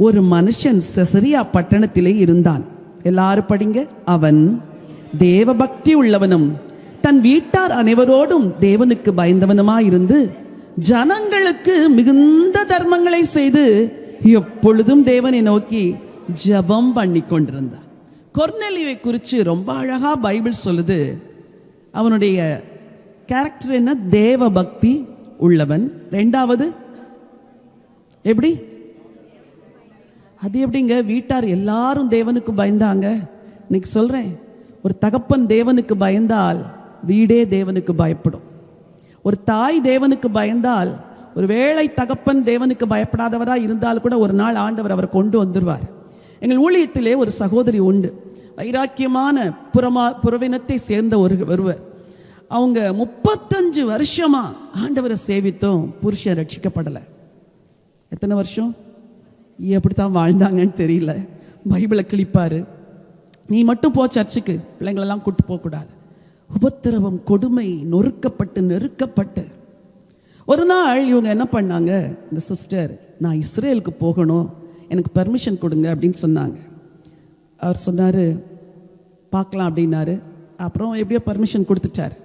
ஒரு மனுஷன் செசரியா பட்டணத்திலே இருந்தான். எல்லாரும் படிங்க. அவன் தேவபக்தி உள்ளவனும் தன் வீட்டார் அனைவரோடும் தேவனுக்கு பயந்தவனுமாயிருந்து ஜனங்களுக்கு மிகுந்த தர்மங்களை செய்து எப்பொழுதும் தேவனை நோக்கி ஜெபம் பண்ணி கொண்டிருந்தான். கொர்நெலியுவை குறித்து ரொம்ப அழகா பைபிள் சொல்லுது. அவனுடைய கேரக்டர் என்ன? தேவ பக்தி உள்ளவன். ரெண்டாவது எப்படி? அது எப்படிங்க? வீட்டார் எல்லாரும் தேவனுக்கு பயந்தாங்க. இன்னைக்கு சொல்றேன், ஒரு தகப்பன் தேவனுக்கு பயந்தால் வீடே தேவனுக்கு பயப்படும். ஒரு தாய் தேவனுக்கு பயந்தால், ஒரு வேளை தகப்பன் தேவனுக்கு பயப்படாதவராக இருந்தால் கூட ஒரு நாள் ஆண்டவர் அவரை கொண்டு வந்துடுவார். எங்கள் ஊழியத்திலே ஒரு சகோதரி உண்டு, வைராக்கியமான புறவினத்தை சேர்ந்த ஒருவர். அவங்க 35 வருஷமா ஆண்டவரை சேவித்தோம், புருஷன் ரட்சிக்கப்படலை. எத்தனை வருஷம் எப்படித்தான் வாழ்ந்தாங்கன்னு தெரியல. பைபிளை கிழிப்பார், நீ மட்டும் போ சர்ச்சுக்கு, பிள்ளைங்களெல்லாம் கூட்டு போகக்கூடாது. உபத்திரவம், கொடுமை, நொறுக்கப்பட்டு நெருக்கப்பட்டு ஒரு நாள் இவங்க என்ன பண்ணாங்க, இந்த சிஸ்டர், நான் இஸ்ரேலுக்கு போகணும், எனக்கு பர்மிஷன் கொடுங்க அப்படின்னு சொன்னாங்க. அவர் சொன்னார் பார்க்கலாம் அப்படின்னாரு. அப்புறம் எப்படியோ பர்மிஷன் கொடுத்துட்டார்.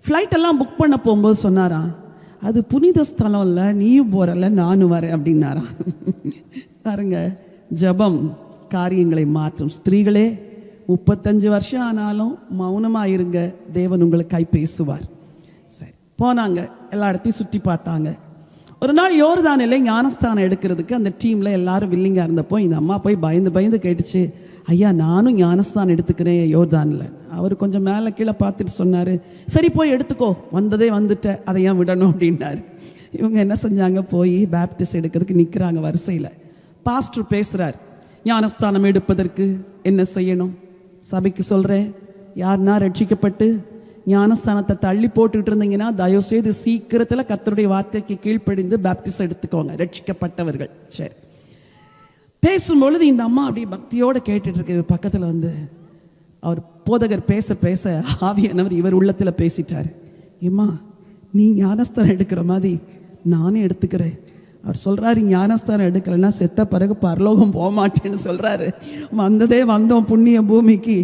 ஃப்ளைட்டெல்லாம் புக் பண்ண போகும்போது சொன்னாராம், அது புனித ஸ்தலம் இல்லை, நீயும் போகிறல்ல நானும் வரேன் அப்படின்னாராம். பாருங்க, ஜபம் காரியங்களை மாற்றும். ஸ்திரீகளே, 35 வருஷம் ஆனாலும் மௌனமாக இருங்க, தேவன் உங்களுக்காய் பேசுவார். சரி, போனாங்க, எல்லா இடத்தையும் சுற்றி பார்த்தாங்க. ஒரு நாள் யோர்தானில் ஞானஸ்தானம் எடுக்கிறதுக்கு அந்த டீமில் எல்லாரும் வில்லிங்காக இருந்தப்போ இந்த அம்மா போய் பயந்து பயந்து கேட்டுச்சு, ஐயா நானும் ஞானஸ்தானம் எடுத்துக்கிறேன் யோர்தானில். அவர் கொஞ்சம் மேலே கீழே பார்த்துட்டு சொன்னார், சரி போய் எடுத்துக்கோ, வந்ததே வந்துட்ட, அதை ஏன் விடணும் அப்படின்னாரு. இவங்க என்ன செஞ்சாங்க, போய் பேப்டிஸ்ட் எடுக்கிறதுக்கு நிற்கிறாங்க வரிசையில். பாஸ்டர் பேசுகிறார், ஞானஸ்தானம் எடுப்பதற்கு என்ன செய்யணும்? சபைக்கு சொல்கிறேன், யாருன்னா ரட்சிக்கப்பட்டு ஞானஸ்தானத்தை தள்ளி போட்டுக்கிட்டு இருந்தீங்கன்னா தயவுசெய்து சீக்கிரத்தில் கர்த்தருடைய வார்த்தைக்கு கீழ்ப்படிந்து பேப்டிஸ்ட் எடுத்துக்கோங்க, ரட்சிக்கப்பட்டவர்கள். சரி, பேசும்பொழுது இந்த அம்மா அப்படியே பக்தியோடு கேட்டுட்டு இருக்கு. பக்கத்தில் வந்து அவர் போதகர் பேச பேச ஆவியானவர் இவர் உள்ளத்தில் பேசிட்டார். ஏம்மா, நீ ஞானஸ்தானம் எடுக்கிற மாதிரி நானே எடுத்துக்கிறேன். அவர் சொல்கிறாரு, ஞானஸ்தானம் எடுக்கலைன்னா செத்த பிறகு பரலோகம் போக மாட்டேன்னு சொல்கிறாரு. வந்ததே வந்தோம் புண்ணிய பூமிக்கு,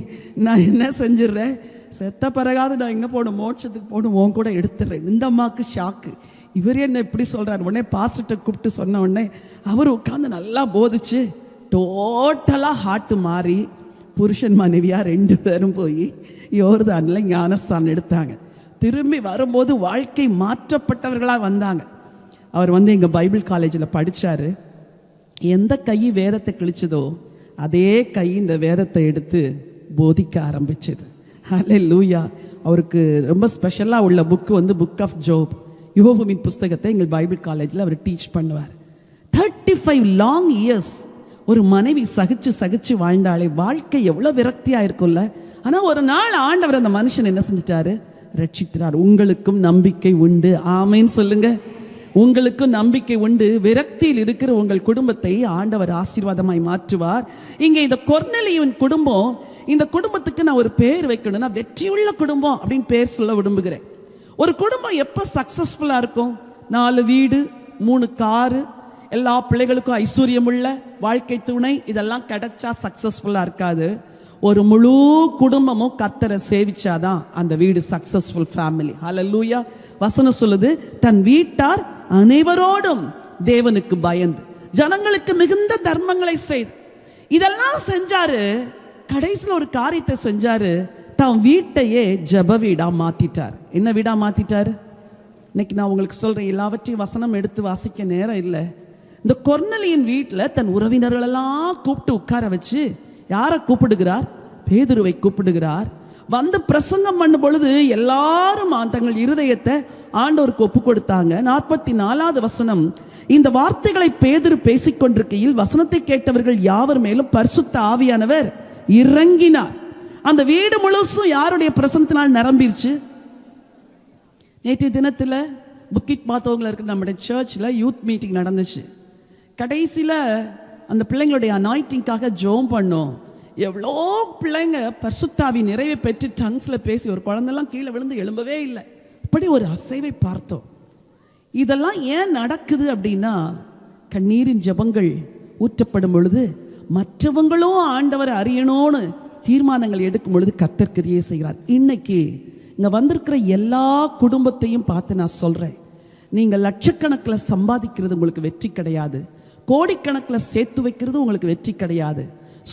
நான் என்ன செஞ்சிடுறேன், செத்த பிறகாவது நான் எங்கே போகணும், மோட்சத்துக்கு போகணும், உன் கூட எடுத்துடுறேன். இந்த அம்மாவுக்கு ஷாக்கு, இவர் என்ன இப்படி சொல்கிறார். உடனே பாஸ்டர்கிட்ட கூப்பிட்டு சொன்ன உடனே அவர் உட்காந்து நல்லா போதிச்சு டோட்டலாக ஹார்ட்டு மாறி புருஷன் மனைவியாக 2 பேரும் போய் யோர்தானில் ஞானஸ்தானம் எடுத்தாங்க. திரும்பி வரும்போது வாழ்க்கை மாற்றப்பட்டவர்களாக வந்தாங்க. அவர் வந்து எங்கள் பைபிள் காலேஜில் படித்தார். எந்த கை வேதத்தை கிழிச்சதோ அதே கை இந்த வேதத்தை எடுத்து போதிக்க ஆரம்பிச்சது. ஹல்லேலூயா. அவருக்கு ரொம்ப ஸ்பெஷலாக உள்ள புக்கு வந்து புக் ஆஃப் ஜோப், யோபுவின் புஸ்தகத்தை எங்கள் பைபிள் காலேஜில் அவர் டீச் பண்ணுவார். 35 லாங் இயர்ஸ் ஒரு மனைவி சகிச்சு சகிச்சு வாழ்ந்தாலே வாழ்க்கை எவ்வளோ விரக்தியாக இருக்கும்ல. ஆனால் ஒரு நாள் ஆண்டவர் அந்த மனுஷன் என்ன செஞ்சிட்டாரு, ரட்சித்தார். உங்களுக்கும் நம்பிக்கை உண்டு, ஆமேன்னு சொல்லுங்க. உங்களுக்கும் நம்பிக்கை உண்டு. விரக்தியில் இருக்கிற உங்கள் குடும்பத்தை ஆண்டவர் ஆசீர்வாதமாய் மாற்றுவார். இங்கே இந்த கொர்நேலியுவின் குடும்பம், இந்த குடும்பத்துக்கு நான் ஒரு பேர் வைக்கணும்னா வெற்றியுள்ள குடும்பம் அப்படின்னு பேர் சொல்ல விரும்புகிறேன். ஒரு குடும்பம் எப்போ சக்ஸஸ்ஃபுல்லாக இருக்கும், 4 வீடு 3 காரு, எல்லா பிள்ளைகளுக்கும் ஐஸ்வர்யமுள்ள வாழ்க்கை துணை, இதெல்லாம் கிடைச்சா சக்ஸஸ்ஃபுல்லாக இருக்காது. ஒரு முழு குடும்பமும் கர்த்தரை சேவிச்சாதான் அந்த வீடு சக்சஸ்ஃபுல் ஃபேமிலி. ஹல்லேலூயா. வசனம் சொல்லுது, தன் வீட்டார் அனைவரோடும் தேவனுக்கு பயந்து ஜனங்களுக்கு மிகுந்த தர்மங்களை செய்து இதெல்லாம் செஞ்சாரு. கடைசியில் ஒரு காரியத்தை செஞ்சாரு, தன் வீட்டையே ஜெப வீடா மாத்திட்டார். என்ன வீடா மாத்திட்டாரு? இன்னைக்கு நான் உங்களுக்கு சொல்றேன், எல்லாவற்றையும் வசனம் எடுத்து வாசிக்க நேரம் இல்லை. இந்த கொர்நேலியின் வீட்டில் தன் உறவினர்களெல்லாம் கூப்பிட்டு உட்கார வச்சு யாரை கூப்பிடுகிறார்? பேதுருவை கூப்பிடுகிறார். வந்து பிரசங்கம் பண்ணும் பொழுது எல்லாரும் தங்கள் இருதயத்தை ஆண்டவருக்கு ஒப்பு கொடுத்தாங்க. 44வது வசனம், இந்த வார்த்தைகளை பேதுரு பேசிக்கொண்டிருக்கையில் வசனத்தை கேட்டவர்கள் யாவர் மேலும் பரிசுத்த ஆவியானவர் இறங்கினார். அந்த வீடு முழுசும் யாருடைய பிரசனத்தினால் நிரம்பிருச்சு? நேற்றைய தினத்தில் புக்கிட் பார்த்தவங்கள இருக்க நம்முடைய சர்ச்சில் யூத் மீட்டிங் நடந்துச்சு. கடைசியில் அந்த பிள்ளைங்களுடைய அனாயிட்டிங்காக ஜோம் பண்ணோம். எவ்வளோ பிள்ளைங்க பரிசுத்தாவி நிறைவை பெற்று டங்ஸில் பேசி, ஒரு குழந்தைலாம் கீழே விழுந்து எழும்பவே இல்லை. அப்படி ஒரு அசைவை பார்த்தோம். இதெல்லாம் ஏன் நடக்குது அப்படின்னா, கண்ணீரின் ஜெபங்கள் ஊற்றப்படும் பொழுது மற்றவங்களும் ஆண்டவரை அறியணும்னு தீர்மானங்கள் எடுக்கும் பொழுது கர்த்தர் கிரியை செய்கிறார். இன்னைக்கு இங்கே வந்திருக்கிற எல்லா குடும்பத்தையும் பார்த்து நான் சொல்கிறேன், நீங்கள் லட்சக்கணக்கில் சம்பாதிக்கிறது உங்களுக்கு வெற்றி கிடையாது. கோடிக்கணக்கில் சேர்த்து வைக்கிறது உங்களுக்கு வெற்றி கிடையாது.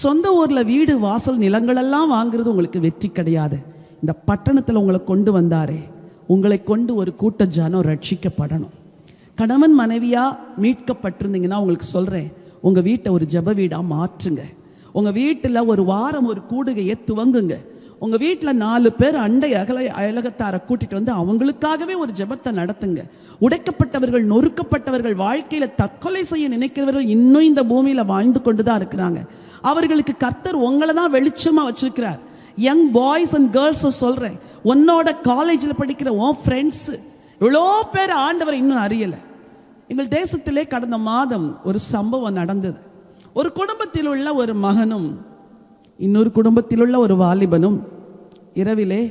சொந்த ஊரில் வீடு வாசல் நிலங்களெல்லாம் வாங்குறது உங்களுக்கு வெற்றி கிடையாது. இந்த பட்டணத்தில் உங்களை கொண்டு வந்தாரே, உங்களை கொண்டு ஒரு கூட்ட ஜனம் ரட்சிக்கப்படணும். கணவன் மனைவியாக மீட்கப்பட்டிருந்தீங்கன்னா உங்களுக்கு சொல்கிறேன், உங்கள் வீட்டை ஒரு ஜெப வீடாக மாற்றுங்க. உங்கள் வீட்டில் ஒரு வாரம் ஒரு கூடுகையை துவங்குங்க. உங்கள் வீட்டில் 4 பேர் அண்டை அயலகத்தாரை கூட்டிகிட்டு வந்து அவங்களுக்காகவே ஒரு ஜெபத்தை நடத்துங்க. உடைக்கப்பட்டவர்கள், நொறுக்கப்பட்டவர்கள், வாழ்க்கையில் தற்கொலை செய்ய நினைக்கிறவர்கள் இன்னும் இந்த பூமியில் வாழ்ந்து கொண்டு தான் இருக்கிறாங்க. அவர்களுக்கு கர்த்தர் உங்களை தான் வெளிச்சமாக வச்சிருக்கிறார். யங் பாய்ஸ் அண்ட் கேர்ள்ஸை சொல்கிறேன், உன்னோட காலேஜில் படிக்கிற உன் ஃப்ரெண்ட்ஸு எவ்வளோ பேர் ஆண்டவரை இன்னும் அறியலை. எங்கள் தேசத்திலே கடந்த மாதம் ஒரு சம்பவம் நடந்தது. ஒரு குடும்பத்தில் உள்ள ஒரு மகனும் இன்னொரு குடும்பத்தில் உள்ள ஒரு வாலிபனும் இரவிலே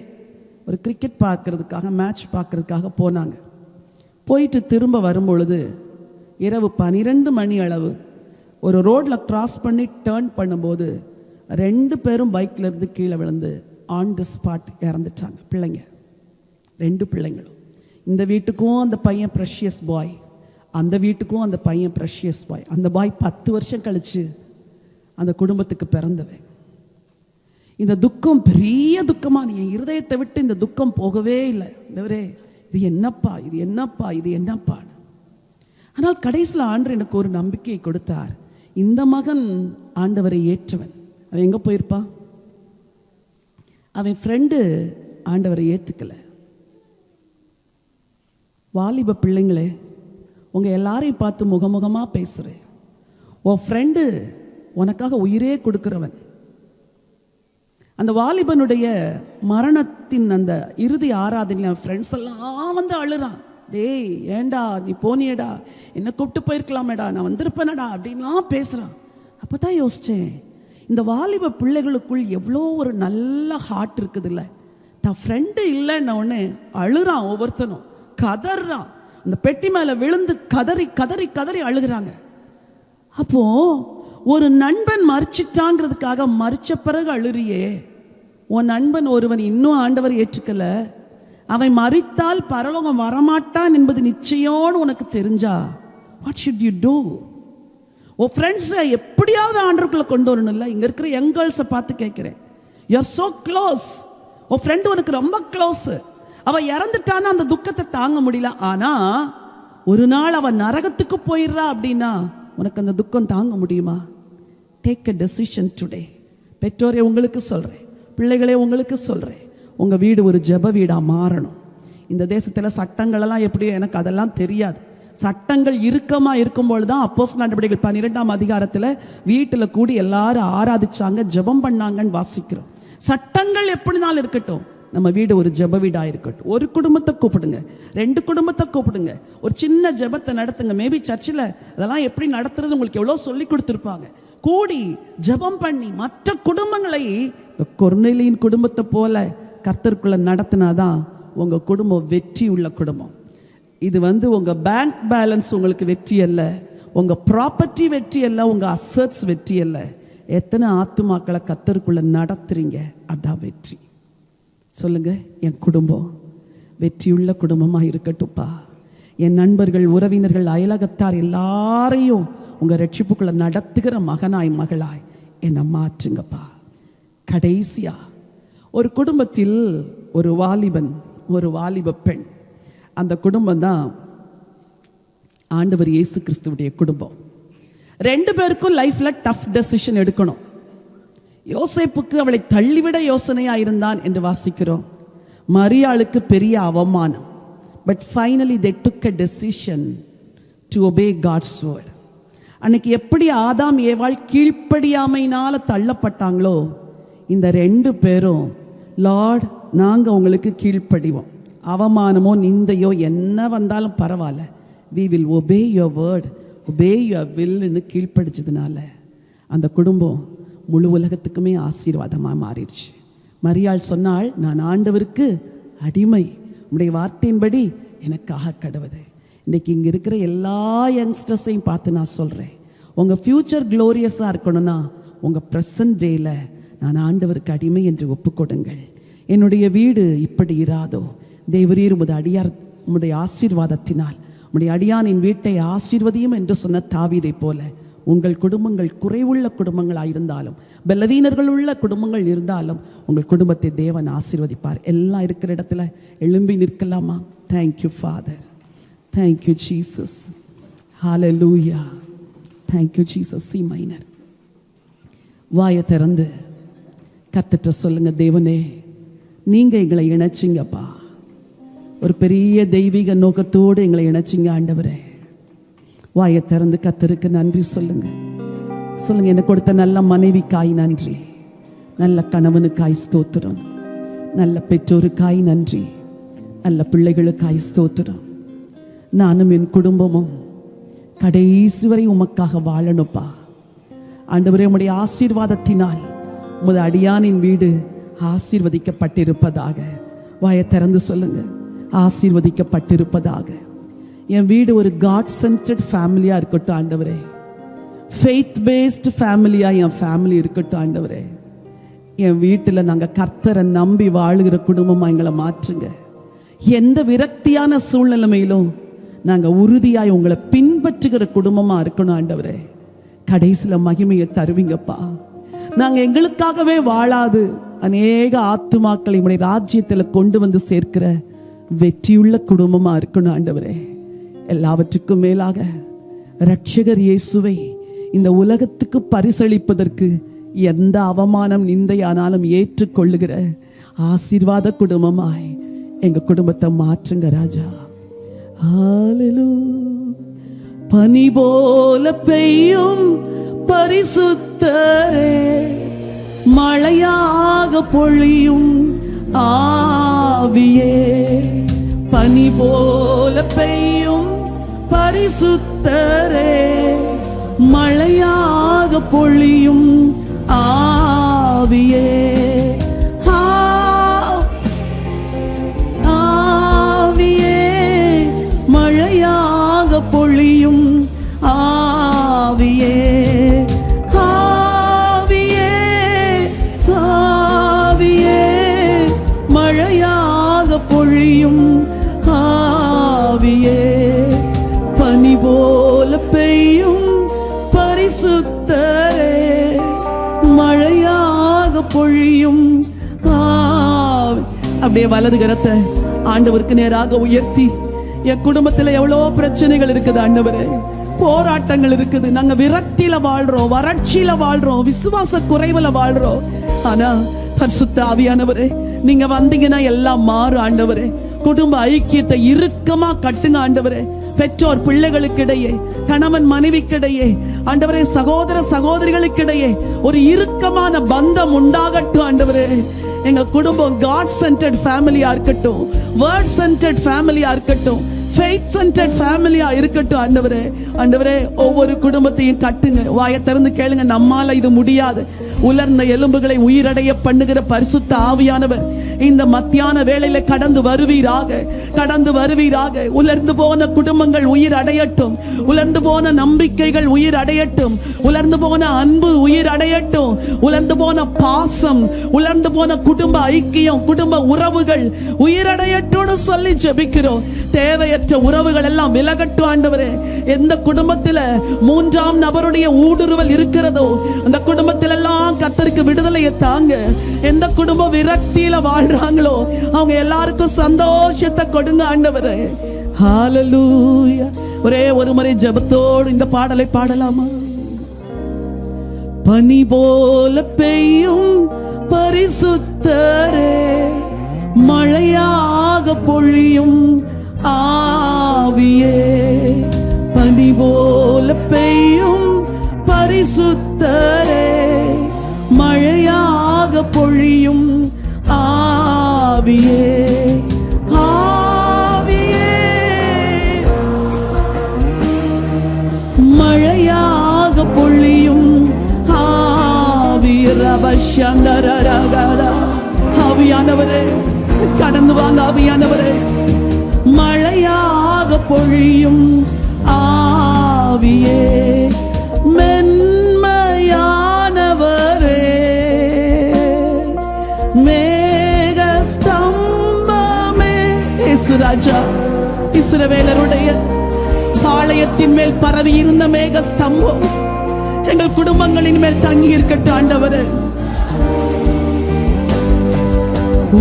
ஒரு கிரிக்கெட் பார்க்கறதுக்காக, மேட்ச் பார்க்கறதுக்காக போனாங்க. போயிட்டு திரும்ப வரும்பொழுது இரவு 12 மணி அளவு ஒரு ரோட்டில் கிராஸ் பண்ணி டேர்ன் பண்ணும்போது 2 பேரும் பைக்கில் இருந்து கீழே விழுந்து ஆன் தி ஸ்பாட் இறந்துட்டாங்க. பிள்ளைங்க, 2 பிள்ளைங்களும். இந்த வீட்டுக்கும் அந்த பையன் ப்ரெஷியஸ் பாய், அந்த வீட்டுக்கும் அந்த பையன் ப்ரெஷியஸ் பாய். அந்த பாய் 10 வருஷம் கழித்து அந்த குடும்பத்துக்கு பிறந்தவன். இந்த துக்கம் பெரிய துக்கமாக என் இருதயத்தை விட்டு இந்த துக்கம் போகவே இல்லை. ஆண்டவரே, இது என்னப்பா, இது என்னப்பா, இது என்னப்பான்னு. ஆனால் கடைசியில் ஆண்டவர் எனக்கு ஒரு நம்பிக்கையை கொடுத்தார். இந்த மகன் ஆண்டவரை ஏற்றவன். அவன் எங்கே போயிருப்பான்? அவன் ஃப்ரெண்டு ஆண்டவரை ஏற்றுக்கலை. வாலிப பிள்ளைங்களே, உங்கள் எல்லாரையும் பார்த்து முகமுகமாக பேசுகிறேன். உன் ஃப்ரெண்டு உனக்காக உயிரே கொடுக்குறவன். அந்த வாலிபனுடைய மரணத்தின் அந்த இறுதி ஆராதனையில் ஃப்ரெண்ட்ஸ் எல்லாம் வந்து அழுறான். டேய், ஏண்டா நீ போனியடா, என்னை கூப்பிட்டு போயிருக்கலாமேடா, நான் வந்திருப்பேனடா அப்படின்லாம் பேசுகிறான். அப்போ தான் யோசித்தேன், இந்த வாலிப பிள்ளைகளுக்குள் எவ்வளோ ஒரு நல்ல ஹார்ட் இருக்குது இல்லை. தான் ஃப்ரெண்டு இல்லைன்ன உடனே அழுறான், ஒவ்வொருத்தனும் கதறான். அந்த பெட்டி மேலே விழுந்து கதறி கதறி கதறி அழுகிறாங்க. அப்போது ஒரு நண்பன் மறிச்சிட்டாங்கிறதுக்காக மறிச்ச பிறகு அழுறியே. உன் நண்பன் ஒருவன் இன்னும் ஆண்டவர் ஏற்றுக்கல, அவன் மறித்தால் பரலோகம் வரமாட்டான் என்பது நிச்சயம்னு உனக்கு தெரிஞ்சா வாட் ஷுட் யூ டூ? உன் ஃப்ரெண்ட்ஸை எப்படியாவது ஆண்டவருக்குள்ள கொண்டு வரணும்ல. இங்கே இருக்கிற யங் கேர்ள்ஸை பார்த்து கேட்குறேன், யூ ஆர் ஸோ க்ளோஸ். உன் ஃப்ரெண்டு உனக்கு ரொம்ப க்ளோஸு. அவள் இறந்துட்டான்னா அந்த துக்கத்தை தாங்க முடியல. ஆனால் ஒரு நாள் அவன் நரகத்துக்கு போயிடுறா அப்படின்னா உனக்கு அந்த துக்கம் தாங்க முடியுமா? Take a decision today. பெற்றோரே உங்களுக்கு சொல்கிறேன், பிள்ளைகளே உங்களுக்கு சொல்கிறேன், உங்கள் வீடு ஒரு ஜெப வீடாக மாறணும். இந்த தேசத்தில் சட்டங்களெல்லாம் எப்படியோ எனக்கு அதெல்லாம் தெரியாது. சட்டங்கள் இறுக்கமாக இருக்கும்பொழுது தான் அப்போஸ்தலர் நடவடிக்கைகள் 12ஆம் அதிகாரத்தில் வீட்டில் கூடி எல்லாரும் ஆராதிச்சாங்க, ஜெபம் பண்ணாங்கன்னு வாசிக்கிறோம். சட்டங்கள் எப்படினாலும் இருக்கட்டும், நம்ம வீடு ஒரு ஜெப வீடாக இருக்கட்டும். ஒரு குடும்பத்தை கூப்பிடுங்க, 2 குடும்பத்தை கூப்பிடுங்க, ஒரு சின்ன ஜெபத்தை நடத்துங்க. மேபி சர்ச்சில் அதெல்லாம் எப்படி நடத்துறது உங்களுக்கு எவ்வளோ சொல்லி கொடுத்துருப்பாங்க. கூடி ஜெபம் பண்ணி மற்ற குடும்பங்களை கொர்நேலியின் குடும்பத்தை போல கர்த்தருக்குள்ள நடத்தினாதான் உங்கள் குடும்பம் வெற்றி உள்ள குடும்பம். இது உங்கள் பேங்க் பேலன்ஸ் உங்களுக்கு வெற்றி அல்ல, உங்கள் ப்ராப்பர்ட்டி வெற்றி அல்ல, உங்கள் அசட்ஸ் வெற்றி அல்ல. எத்தனை ஆத்துமாக்களை கர்த்தருக்குள்ள நடத்துறீங்க, அதான் வெற்றி. சொல்லுங்க, என் குடும்பம் வெற்றியுள்ள குடும்பமாக இருக்கட்டும்ப்பா. என் நண்பர்கள், உறவினர்கள், அயலகத்தார் எல்லாரையும் உங்கள் ரட்சிப்புக்குள்ள நடத்துகிற மகனாய் மகளாய் என்னை மாற்றுங்கப்பா. கடைசியா ஒரு குடும்பத்தில் ஒரு வாலிபன், ஒரு வாலிப பெண். அந்த குடும்பம் தான் ஆண்டவர் இயேசு கிறிஸ்துவுடைய குடும்பம். 2 பேருக்கும் லைஃப்பில் டஃப் டெசிஷன் எடுக்கணும். யோசேப்புக்கு அவளை தள்ளிவிட யோசனையாக இருந்தான் என்று வாசிக்கிறோம். மரியாளுக்கு பெரிய அவமானம். But finally they took a decision to obey God's word. அன்னைக்கு எப்படி ஆதாம் ஏவாள் கீழ்ப்படியாமையினால் தள்ளப்பட்டாங்களோ, இந்த 2 பேரும் லார்ட் நாங்கள் உங்களுக்கு கீழ்ப்படிவோம், அவமானமோ நிந்தையோ என்ன வந்தாலும் பரவாயில்ல, we will obey your word, obey your willன்னு கீழ்ப்படிச்சதுனால அந்த குடும்பம் முழு உலகத்துக்குமே ஆசீர்வாதமாக மாறிடுச்சு. மரியாள் சொன்னாள், நான் ஆண்டவருக்கு அடிமை, உம்முடைய வார்த்தையின்படி எனக்காக கடவுது. இன்றைக்கி இங்கே இருக்கிற எல்லா யங்ஸ்டர்ஸையும் பார்த்து நான் சொல்கிறேன், உங்கள் ஃப்யூச்சர் க்ளோரியஸாக இருக்கணும்னா உங்கள் ப்ரெசன்ட் டேயில் நான் ஆண்டவருக்கு அடிமை என்று ஒப்புக்கொடுங்கள். என்னுடைய வீடு இப்படி இராதோ, தேவரீர் உமது அடியார் உம்முடைய ஆசீர்வாதத்தினால் உம்முடைய அடியானின் வீட்டை ஆசீர்வதியும் என்று சொன்ன தாவீதை போல உங்கள் குடும்பங்கள் குறைவுள்ள குடும்பங்களாக இருந்தாலும், பலவீனர்கள் உள்ள குடும்பங்கள் இருந்தாலும் உங்கள் குடும்பத்தை தேவன் ஆசீர்வதிப்பார். எல்லாம் இருக்கிற இடத்துல எழும்பி நிற்கலாமா? தேங்க்யூ ஃபாதர், தேங்க்யூ ஜீசஸ், ஹalleluya, தேங்க்யூ ஜீசஸ். C minor. வாயை திறந்து கர்த்தர்ட்ட சொல்லுங்க, தேவனே நீங்கள் எங்களை இணைச்சிங்கப்பா, ஒரு பெரிய தெய்வீக நோக்கத்தோடு எங்களை இணைச்சிங்க ஆண்டவரே. வாயை திறந்து கர்த்தருக்கு நன்றி சொல்லுங்க. சொல்லுங்க, எனக்கு கொடுத்த நல்ல மனைவிக்காய் நன்றி, நல்ல கணவனுக்காய் ஸ்தோத்திரம், நல்ல பெற்றோருக்காய் நன்றி, நல்ல பிள்ளைகளுக்காய் ஸ்தோத்திரம். நானும் என் குடும்பமும் கடைசி வரை உமக்காக வாழணுப்பா ஆண்டவரே. உம்முடைய ஆசீர்வாதத்தினால் உமது அடியானின் வீடு ஆசீர்வதிக்கப்பட்டிருப்பதாக. வாயை திறந்து சொல்லுங்க, ஆசீர்வதிக்கப்பட்டிருப்பதாக. என் வீடு ஒரு காட் சென்டர்ட் ஃபேமிலியாக இருக்கட்டும் ஆண்டவரே. ஃபெய்த் பேஸ்டு ஃபேமிலியாக என் ஃபேமிலி இருக்கட்டும் ஆண்டவரே. என் வீட்டில் நாங்கள் கர்த்தரை நம்பி வாழுகிற குடும்பமாக எங்களை மாற்றுங்க. எந்த விரக்தியான சூழ்நிலைமையிலும் நாங்கள் உறுதியாய் உங்களை பின்பற்றுகிற குடும்பமாக இருக்கணும் ஆண்டவரே. கடைசியில் மகிமையை தருவீங்கப்பா. நாங்கள் எங்களுக்காகவே வாழாது அநேக ஆத்துமாக்களை உடைய ராஜ்யத்தில் கொண்டு வந்து சேர்க்கிற வெற்றியுள்ள குடும்பமாக இருக்கணும் ஆண்டவரே. எல்லாவற்றுக்கும் மேலாக இரட்சகர் இயேசுவை இந்த உலகத்துக்கு பரிசளிப்பதற்கு எந்த அவமானம் நிந்தையானாலும் ஏற்றுக்கொள்ளுகிற ஆசீர்வாத குடும்பமாய் எங்க குடும்பத்தை மாற்றுங்க ராஜா. பனி போல பெய்யும் பரிசுத்தரே, மழையாக பொழியும் ஆவியே. பனி போல பெய்யும் பரிசுத்தரே, மழையாக பொழியும் ஆவியே. ஆவியே மழையாக பொழியும் ஆவியே. ஆவியே ஆவியே மழையாக பொழியும் ஆவியே. பனி போல பெய்யும் பரிசுத்தரே, மழையாக பொழியும் ஆவி. அப்படியே வலது கரத்தை ஆண்டவருக்கு நேராக உயர்த்தி, என் குடும்பத்தில் எவ்வளோ பிரச்சனைகள் இருக்குது ஆண்டவரே, போராட்டங்கள் இருக்குது. நாங்க விரக்தியில வாழ்றோம், வறட்சியில வாழ்றோம், விசுவாச குறைவுல வாழ்றோம். ஆனா பரிசுத்த ஆவியானவரே, நீங்க வந்தீங்கன்னா எல்லாம் மாறும் ஆண்டவரே. குடும்ப ஐக்கியத்தை இறுக்கமா கட்டுங்க ஆண்டவரே. பெற்றோர் பிள்ளைகளுக்கிடையே, கணவன் மனைவிக்கிடையே ஆண்டவரே, சகோதர சகோதரிகளுக்கிடையே ஒரு இறுக்கமான பந்தம் உண்டாகட்டும் ஆண்டவரே. எங்க குடும்பம் காட் சென்டர்ட் ஃபேமிலியா இருக்கட்டும், வேர்ட் சென்டர்ட் ஃபேமிலியா இருக்கட்டும், ஃபெய்த் சென்டர்ட் ஃபேமிலியா இருக்கட்டும் ஆண்டவரே. ஆண்டவரே, ஒவ்வொரு குடும்பத்தையும் கட்டுங்க. வாயை திறந்து கேளுங்க, நம்மால இது முடியாது. உலர்ந்த எலும்புகளை உயிரடைய பண்ணுகிற பரிசுத்த ஆவியானவர் இந்த மத்தியான வேளையில கடந்து வருவீராக, கடந்து வருவீராக. உலர்ந்து போன குடும்பங்கள் உயிர் அடையட்டும், உலர்ந்து போன நம்பிக்கைகள் உயிர் அடையட்டும், உலர்ந்து போன அன்பு உயிர் அடையட்டும், உலர்ந்து போன பாசம், உலர்ந்து போன குடும்ப ஐக்கியம், குடும்ப உறவுகள் உயிரடையட்டும் சொல்லி ஜெபிக்கிறோம். தேவையற்ற உறவுகள் எல்லாம் விலகட்டும் ஆண்டவரே. எந்த குடும்பத்தில் மூன்றாம் நபருடைய ஊடுருவல் இருக்கிறதோ அந்த குடும்பத்தில் எல்லாம் கர்த்தருக்கு விடுதலையை தாங்க. எந்த குடும்பம் விரக்தியில வாழ்றாங்களோ அவங்க எல்லாருக்கும் சந்தோஷத்தை கொடுங்க ஆண்டவரே. ஹல்லேலூயா. ஒரே ஒரு முறை ஜெபத்தோடு இந்த பாடலை பாடலாமா? பனி போல பெய்யும் பரிசுத்தரே, மழையாக பொழியும் ஆவியே. பனி போல பெய்யும் பரிசுத்தரே, மழையாக பொழியும் ஆவியே. ஆவியே மழையாக பொழியும் ஆவியே. ஆவியானவரே கடந்து வாங்க, ஆவியானவரே மழையாக பொழியும் ஆவியே. மென்மையானவரே மேகஸ்தம்பமே. இயேசு ராஜா இஸ்ரவேலருடைய பாளையத்தின் மேல் பரவி இருந்த மேகஸ்தம்பம் எங்கள் குடும்பங்களின் மேல் தங்கி இருக்கட்டும் ஆண்டவரே.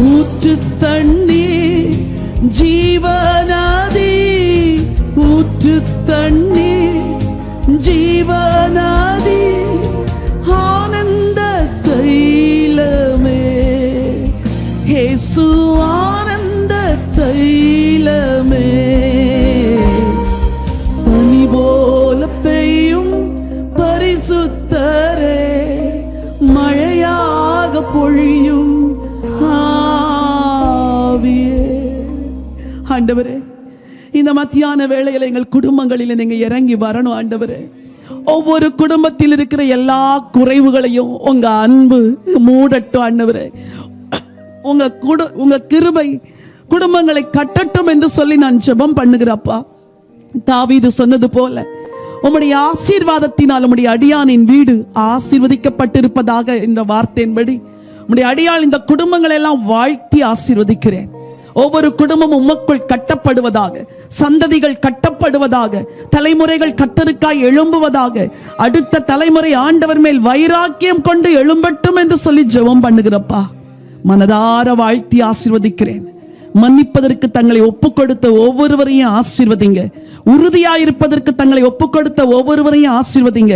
ஊற்று தண்ணீர் ஜீவநதி, ஊற்று தண்ணீர் ஜீவநதி, ஆனந்த தைலமே இயேசு, ஆனந்த தைலமே. பனி போல பெய்யும் பரிசுத்தரே, மழையாக பொழியும் ஆவியே. ஆண்டவரே, இந்த மத்தியான வேளையில எங்கள் குடும்பங்களில் நீங்க இறங்கி வரணும் ஆண்டவரே. ஒவ்வொரு குடும்பத்தில் இருக்கிற எல்லா குறைவுகளையும் உங்க அன்பு மூடட்டும் ஆண்டவரே. உங்க கிருபை குடும்பங்களை கட்டட்டும் என்று சொல்லி நான் ஜெபம் பண்ணுகிறப்பா. தாவீது சொன்னது போல உம்முடைய ஆசீர்வாதத்தினால் உம்முடைய அடியானின் வீடு ஆசீர்வதிக்கப்பட்டிருப்பதாக என்ற வார்த்தையின்படி உம்முடைய அடியான் இந்த குடும்பங்களை எல்லாம் வாழ்த்தி ஆசீர்வதிக்கிறேன். ஒவ்வொரு குடும்பமும் உமக்குள் கட்டப்படுவதாக, சந்ததிகள் கட்டப்படுவதாக, தலைமுறைகள் கர்த்தருக்காய் எழும்புவதாக, அடுத்த தலைமுறை ஆண்டவர் மேல் வைராக்கியம் கொண்டு எழும்பட்டும் என்று சொல்லி ஜெபம் பண்ணுகிறப்பா. மனதார வாழ்த்தி ஆசீர்வதிக்கிறேன். மன்னிப்பதற்கு தங்களை ஒப்புக் கொடுத்த ஒவ்வொருவரையும் ஆசீர்வதிங்க. உறுதியாயிருப்பதற்கு தங்களை ஒப்புக் கொடுத்த ஒவ்வொருவரையும் ஆசீர்வதிங்க.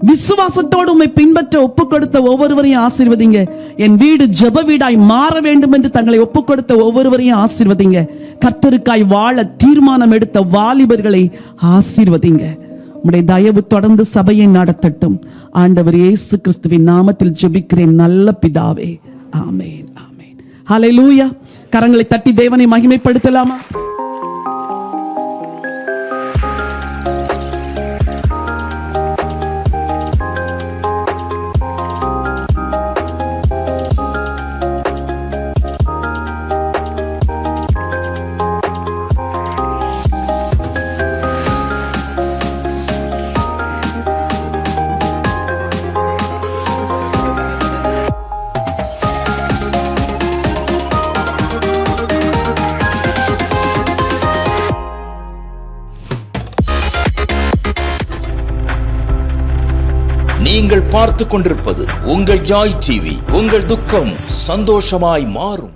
விசுவாசத்தோடு உம்மை பின்பற்ற ஒப்புக் கொடுத்த ஒவ்வொருவரையும் ஆசீர்வதிங்க. என் வீடு ஜெப வீடாய் மாற வேண்டும் என்று தங்களை ஒப்புக் கொடுத்த ஒவ்வொருவரையும் ஆசீர்வதிங்க. கர்த்தருக்காய் வாழ தீர்மானம் எடுத்த வாலிபர்களை ஆசீர்வதிங்க. உம்முடைய தயவு தொடர்ந்து சபையை நடத்தட்டும். ஆண்டவர் இயேசு கிறிஸ்துவின் நாமத்தில் ஜெபிக்கிறேன் நல்ல பிதாவே, ஆமென், ஆமென். ஹல்லேலூயா. கரங்களை தட்டி தேவனை மகிமைப்படுத்தலாமா? நீங்கள் பார்த்துக் கொண்டிருப்பது உங்கள் ஜாய் டிவி. உங்கள் துக்கம் சந்தோஷமாய் மாறும்.